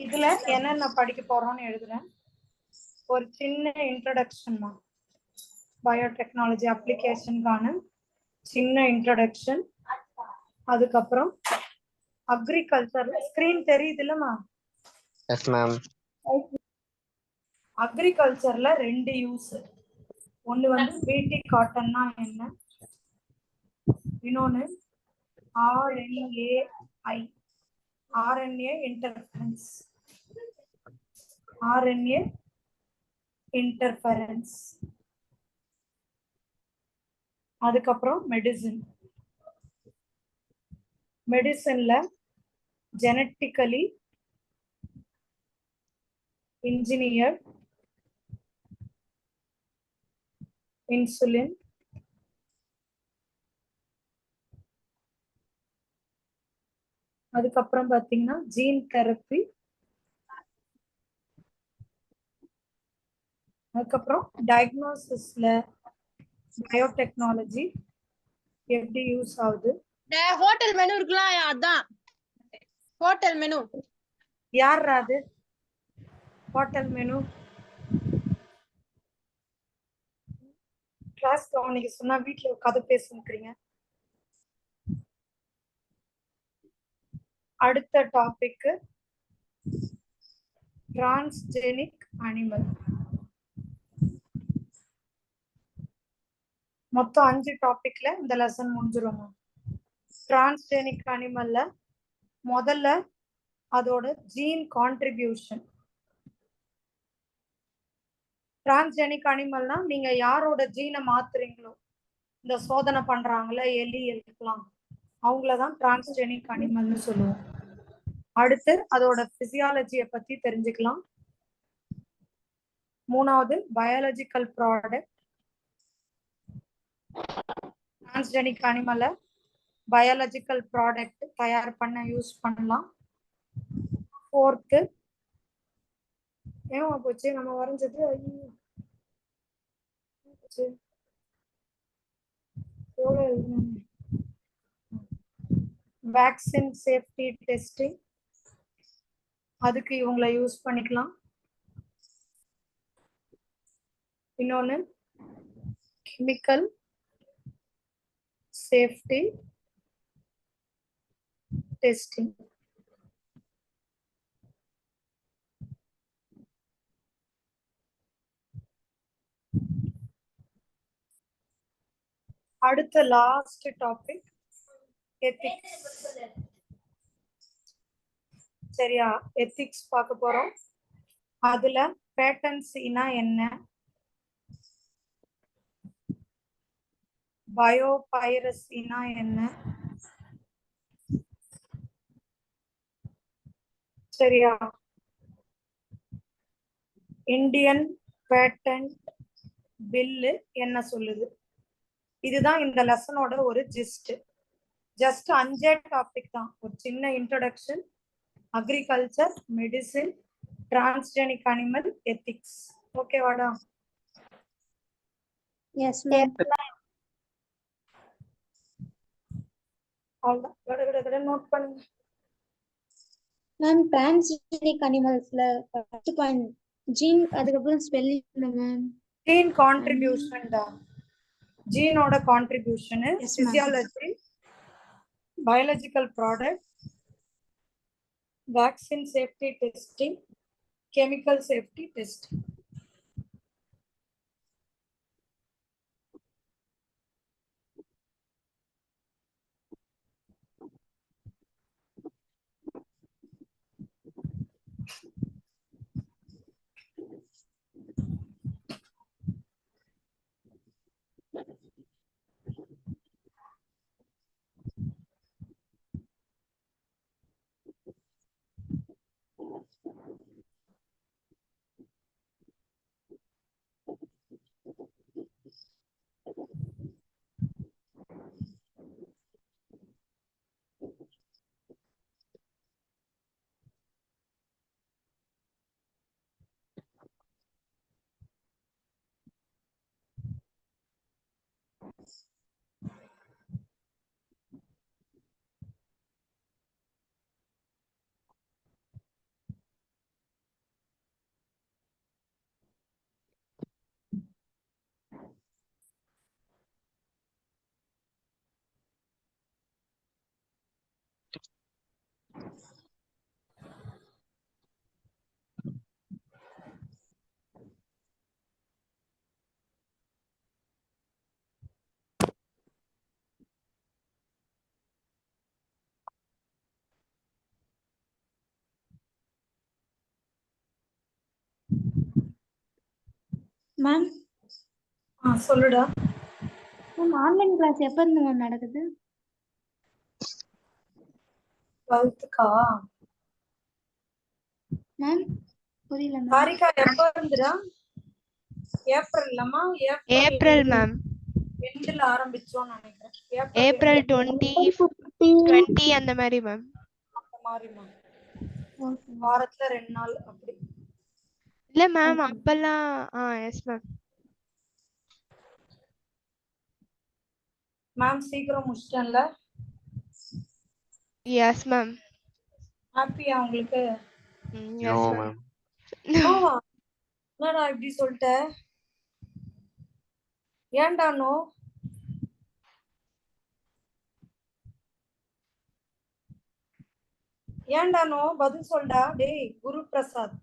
இதுல என்னென்ன படிக்க போறோம்னு எழுதுறேன். ஒரு சின்ன இன்ட்ரோடக்ஷன் தான், பயோடெக்னாலஜி அப்ளிகேஷனுக்கான சின்ன இன்ட்ரோடக்ஷன். அதுக்கப்புறம் அக்ரிகல்ச்சர். ஸ்கிரீன் தெரியுது இல்லம்மா? Yes, ma'am. அக்ரிகல்ச்சர்ல 2 யூஸ். ஒன்னு வந்து பிடி காட்டன்னா என்ன, இன்னொன்னு RNAi, RNA interference. RNA interference அதுக்கப்புறம் மெடிசின்ல ஜெனட்டிக்கலி இன்ஜினியர் இன்சுலின், அதுக்கப்புறம் பாத்தீங்கன்னா ஜீன் தெரப்பி, அதுக்கப்புறம் டயக்னோசிஸ்ல பயோடெக்னாலஜி எப்படி யூஸ் ஆகுது. ஹோட்டல் மெனு இருக்கலாம், அதான் ஹோட்டல் மெனு. யார் அது ஹோட்டல் மெனு? கிளாஸ் கவனிக்க சொன்னா வீட்டுல கதை பேசுறீங்க. அடுத்த டாபிக் டிரான்ஸ்ஜெனிக் அனிமல். மொத்தம் 5 டாபிக்ல இந்த லெசன் முடிஞ்சிரும். டிரான்ஸ்ஜெனிக் அனிமல்ல முதல்ல அதோட ஜீன் கான்ட்ரிபியூஷன். டிரான்ஸ்ஜெனிக் அனிமல்னா நீங்க யாரோட ஜீனை மாத்துறீங்களோ, இந்த சோதனை பண்றாங்கல்ல எலி எல்லாம், அவங்களதான் டிரான்ஸ்ஜெனிக் அனிமல்னு சொல்லுவோம். அடுத்து அதோட பிசியாலஜியை பத்தி தெரிஞ்சுக்கலாம். மூணாவது பயாலஜிக்கல் ப்ராடக்ட். டிரான்ஸ்ஜெனிக் அனிமலை பயாலஜிக்கல் ப்ராடக்ட் தயார் பண்ண யூஸ் பண்ணலாம். ஃபோர்த்து ஏன் போச்சு நம்ம வரைஞ்சது, வேக்சின் சேஃப்டி டெஸ்டிங், அதுக்கு இவங்களை யூஸ் பண்ணிக்கலாம். இன்னொன்னு கெமிக்கல் சேஃப்டி டெஸ்டிங். அடுத்த லாஸ்ட் டாபிக் எத்திக்ஸ். சரியா, எத்திக்ஸ் பார்க்க போறோம். அதுல பேட்டன்சினா என்ன, பயோபைரசினா என்ன, சரியா, இந்தியன் பேட்டன்ட் பில்லு என்ன சொல்லுது, இதுதான் இந்த லெசனோட ஒரு ஜஸ்ட் 5 டாபிக் தான். ஒரு சின்ன introduction, agriculture, medicine, transgenic animal, ethics. ஓகேவாடா? Yes ma'am. அவ்வளவுதான், நோட் பண்ணுங்க மேம். டிரான்ஸ்ஜெனிக் அனிமல்ஸ்ல ஃபர்ஸ்ட் பாயிண்ட் ஜீன், அதுக்கப்புறம் ஸ்பெல்லிங் மேம். ஜீன் கான்ட்ரிபியூஷன் தான். ஜீனோட contribution, physiology, biological product, vaccine safety testing, chemical safety testing. Ma'am சொல்லுடா. மேம் ஆன்லைன் கிளாஸ் எப்ப இருந்து மேம் நடக்குது? 12th மேம் புரியல மேம். ஹாரிகா எப்ப இருந்துடா? ஏப்ரல்லமா? April ma'am. எண்ட்ல ஆரம்பிச்சோம்னு நினைக்கிறேன். ஏப்ரல் 20 அந்த மாதிரி மேம். அந்த மாதிரி மேம். வாரத்துல 2 நாள் அப்படி. இல்ல மேம் அப்பெல்லாம் எஸ் மேம். மேம் சீக்கிரம் முடிச்சிட்டேன்ல? S ma'am. ஹாப்பியா உங்களுக்கு? No yes ma'am. நோவா? என்னடா இப்படி சொல்லிட்ட? ஏன்டா நோ? ஏன்டா நோ? பதில் சொல்டா. டேய் குரு பிரசாத்.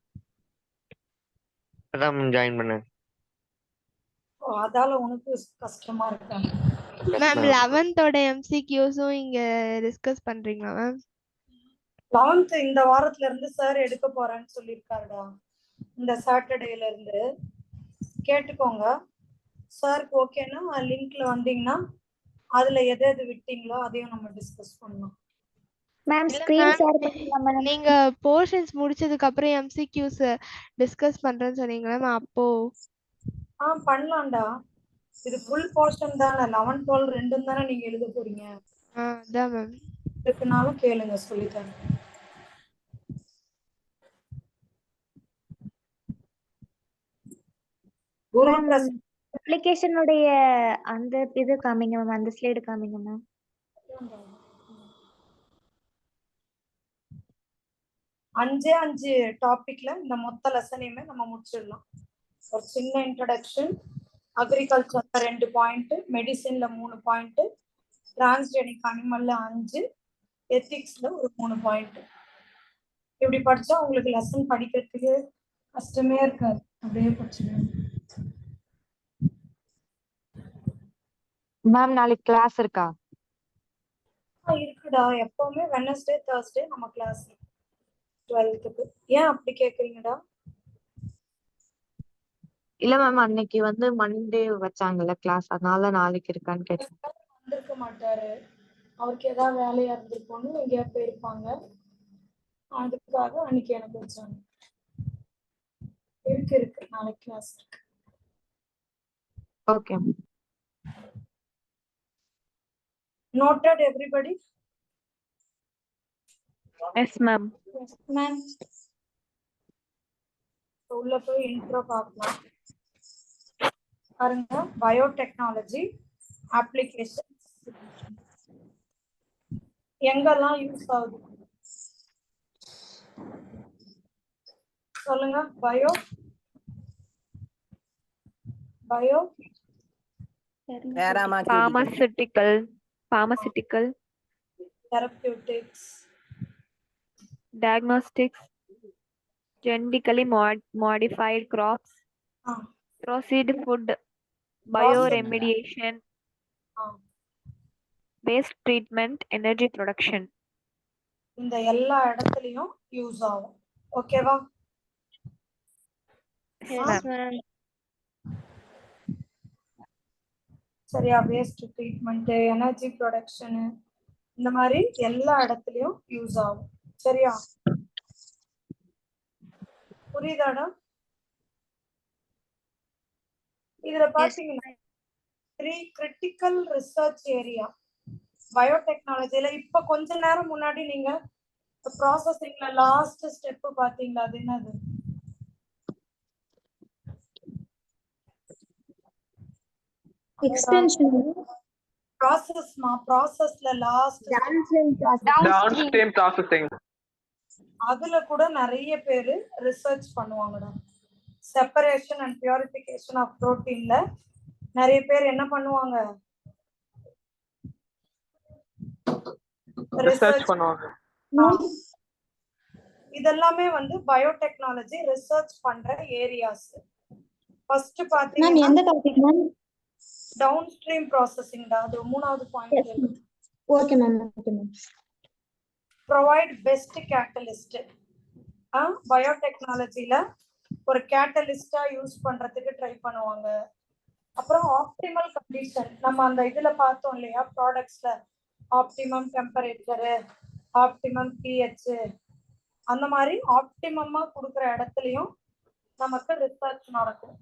அதான் ஜாயின் பண்ணேன். அதால உனக்கு கஷ்டமா இருக்கா? மேம் 11th ஓட MCQஸும் இங்க டிஸ்கஸ் பண்றீங்களா மேம்? 11th இந்த வாரத்துல இருந்து சார் எடுக்க போறேன்னு சொல்லியிருக்காருடா. இந்த சாட்டர்டேல இருந்து கேட்டுக்கோங்க. சாருக்கு ஓகேனா லிங்க்ல வந்தீங்கன்னா அதுல எது எது விட்டீங்களோ அதையும் நம்ம டிஸ்கஸ் பண்ணலாம். மேம் ஸ்கிரீன் ஷேர் பண்ணலாமா? நீங்க போர்ஷன்ஸ் முடிச்சதுக்கு அப்புறம் MCQஸ் டிஸ்கஸ் பண்றேன்னு சொன்னீங்களா மேம் அப்போ? பண்ணலாம்டா. இது ஃபுல் போர்ஷன் தானே. 11 12 ரெண்டும் தானே நீங்க எழுத போறீங்க. அதான் மேம். இதுக்குனாலும் கேளுங்க சொல்லித்தரேன். அப்ளிகேஷனுடைய அந்த இது காமிங்க மேம், அந்த ஸ்லைடு காமிங்க மேம். அஞ்சு டாபிக்ல இந்த மொத்த லெசனையுமே நம்ம முடிச்சிடலாம். ஒரு சின்ன இன்ட்ரோடக்ஷன், அக்ரிகல்ச்சர்ல 2 பாயிண்ட், மெடிசின்ல 3 பாயிண்ட், டிரான்ஸ்ஜெனிக் அனிமல்ல 5, எத்திக்ஸ்ல ஒரு 3 பாயிண்ட். இப்படி படிச்சா உங்களுக்கு லெசன் படிக்கிறதுக்கு கஷ்டமே இருக்காது. அப்படியே படிச்சுக்கணும். மேம் நாளைக்கு கிளாஸ் இருக்கா? இருக்குடா. எப்பவுமே வெட்னஸ்டே தர்ஸ்டே நம்ம கிளாஸ் 12th. ஏன் அப்படி கேக்குறீங்கடா? இல்ல மேம் அன்னைக்கு வந்து மண்டே வச்சாங்கல்ல கிளாஸ், அதனால நாளைக்கு இருக்கான்னு கேட்டேன். வந்திருக்க மாட்டாரு. அவருக்கு ஏதாவது வேலையா இருந்திருப்போன்னு எங்கேயா போயிருப்பாங்க. அதுக்காக அன்னைக்கு எனக்கு வச்சாங்க. இருக்கு நாளைக்கு கிளாஸ் இருக்கு. Okay. Noted everybody? Yes ma'am. Yes ma'am. உள்ள போய் இன்ட்ரோ பார்க்கலாம். பாருங்க, பயோடெக்னாலஜி அப்ளிகேஷன் எங்கெல்லாம் யூஸ் ஆகுது சொல்லுங்க. Pharmaceutical, therapeutics, diagnostics, genetically modified crops, processed food, bioremediation, waste treatment, energy production. இந்த எல்லா இடத்துலயும் யூஸ் ஆகும். ஓகேவா? சரியா? வேஸ்ட் ட்ரீட்மெண்ட், எனர்ஜி ப்ரொடக்ஷன், இந்த மாதிரி எல்லா இடத்துலயும் யூஸ் ஆகும். சரியா? புரியுதாடா? இதுல பாத்தீங்கன்னா 3 கிரிட்டிக்கல் ரிசர்ச் ஏரியா பயோடெக்னாலஜில. இப்ப கொஞ்ச நேரம் முன்னாடி நீங்க ப்ராசஸிங்ல லாஸ்ட் ஸ்டெப் பாத்தீங்களா? அது என்னது? எக்ஸ்டென்ஷன் ப்ராசஸ்ல லாஸ்ட் downstream processing. அதுல கூட நிறைய பேரு ரிசர்ச் பண்ணுவாங்கடா. செப்பரேஷன் அண்ட் பியூரிஃபிகேஷன் ஆஃப் புரோட்டீன்ல நிறைய பேர் என்ன பண்ணுவாங்க? ரிசர்ச் பண்ணுவாங்க. இதெல்லாமே வந்து பயோடெக்னாலஜி ரிசர்ச் பண்ற ஏரியாஸ். ஃபர்ஸ்ட் பாத்தீங்கன்னா எந்த டாபிக் மேம்? டவுன்ஸ்ட்ரீம் ப்ராசஸிங்டா. அது 3வது point. Okay ma'am. Okay ma'am. Provide best catalyst. பயோடெக்னாலஜில ஒரு கேட்டலிஸ்டா யூஸ் பண்றதுக்கு ட்ரை பண்ணுவாங்க. அப்புறம் ஆப்டிமல் கண்டிஷன் நம்ம அந்த இதுல பார்த்தோம் இல்லையா ப்ராடக்ட்ஸ்ல ஆப்டிமம் டெம்பரேச்சரு ஆப்டிமம் பிஹெச் அந்த மாதிரி ஆப்டிமமா கொடுக்குற இடத்துலயும் நமக்கு ரிசர்ச் நடக்கும்.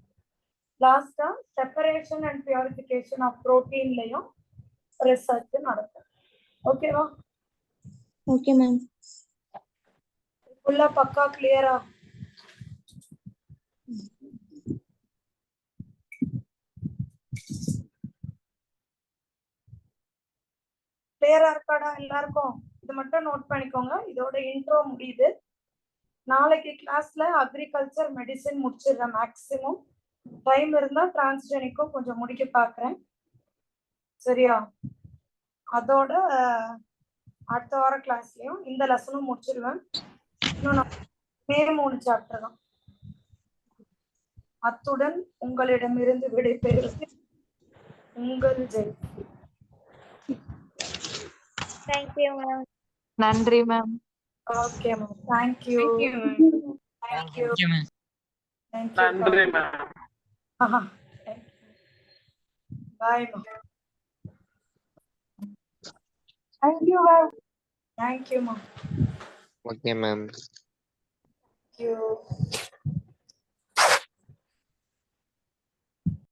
லாஸ்டா செப்பரேஷன் அண்ட் பியூரிஃபிகேஷன் ஆஃப் புரோட்டீன்லயும் ரிசர்ச் நடக்கும். ஓகேவா? Okay ma'am. ஃபுல்லா பக்கா கிளியரா? கிளியரா இருக்காடா எல்லாருக்கும்? இது மட்டும் நோட் பண்ணிக்கோங்க. இதோட இன்ட்ரோ முடியுது. நாளைக்கு கிளாஸ்ல அக்ரிகல்ச்சர் மெடிசின் முடிச்சிடுறேன். மேக்சிமம் டைம் இருந்தா டிரான்ஸ்ஜெனிக்கும் கொஞ்சம் முடிக்க பாக்குறேன். சரியா? அதோட அடுத்த வார கிளாஸ்லயும் இந்த லெசனும் முடிச்சிருவேன். இன்னும் 3 சாப்டர் தான். அத்துடன் உங்களிடமிருந்து விடைபெறுவது உங்கள் ஜெய். Thank you ma'am. நன்றி ma'am. Okay ma'am. Thank you. Thank you. நன்றி ma'am. Bye ma'am. Thank you ma'am. Thank you ma'am. Okay ma'am. Thank you.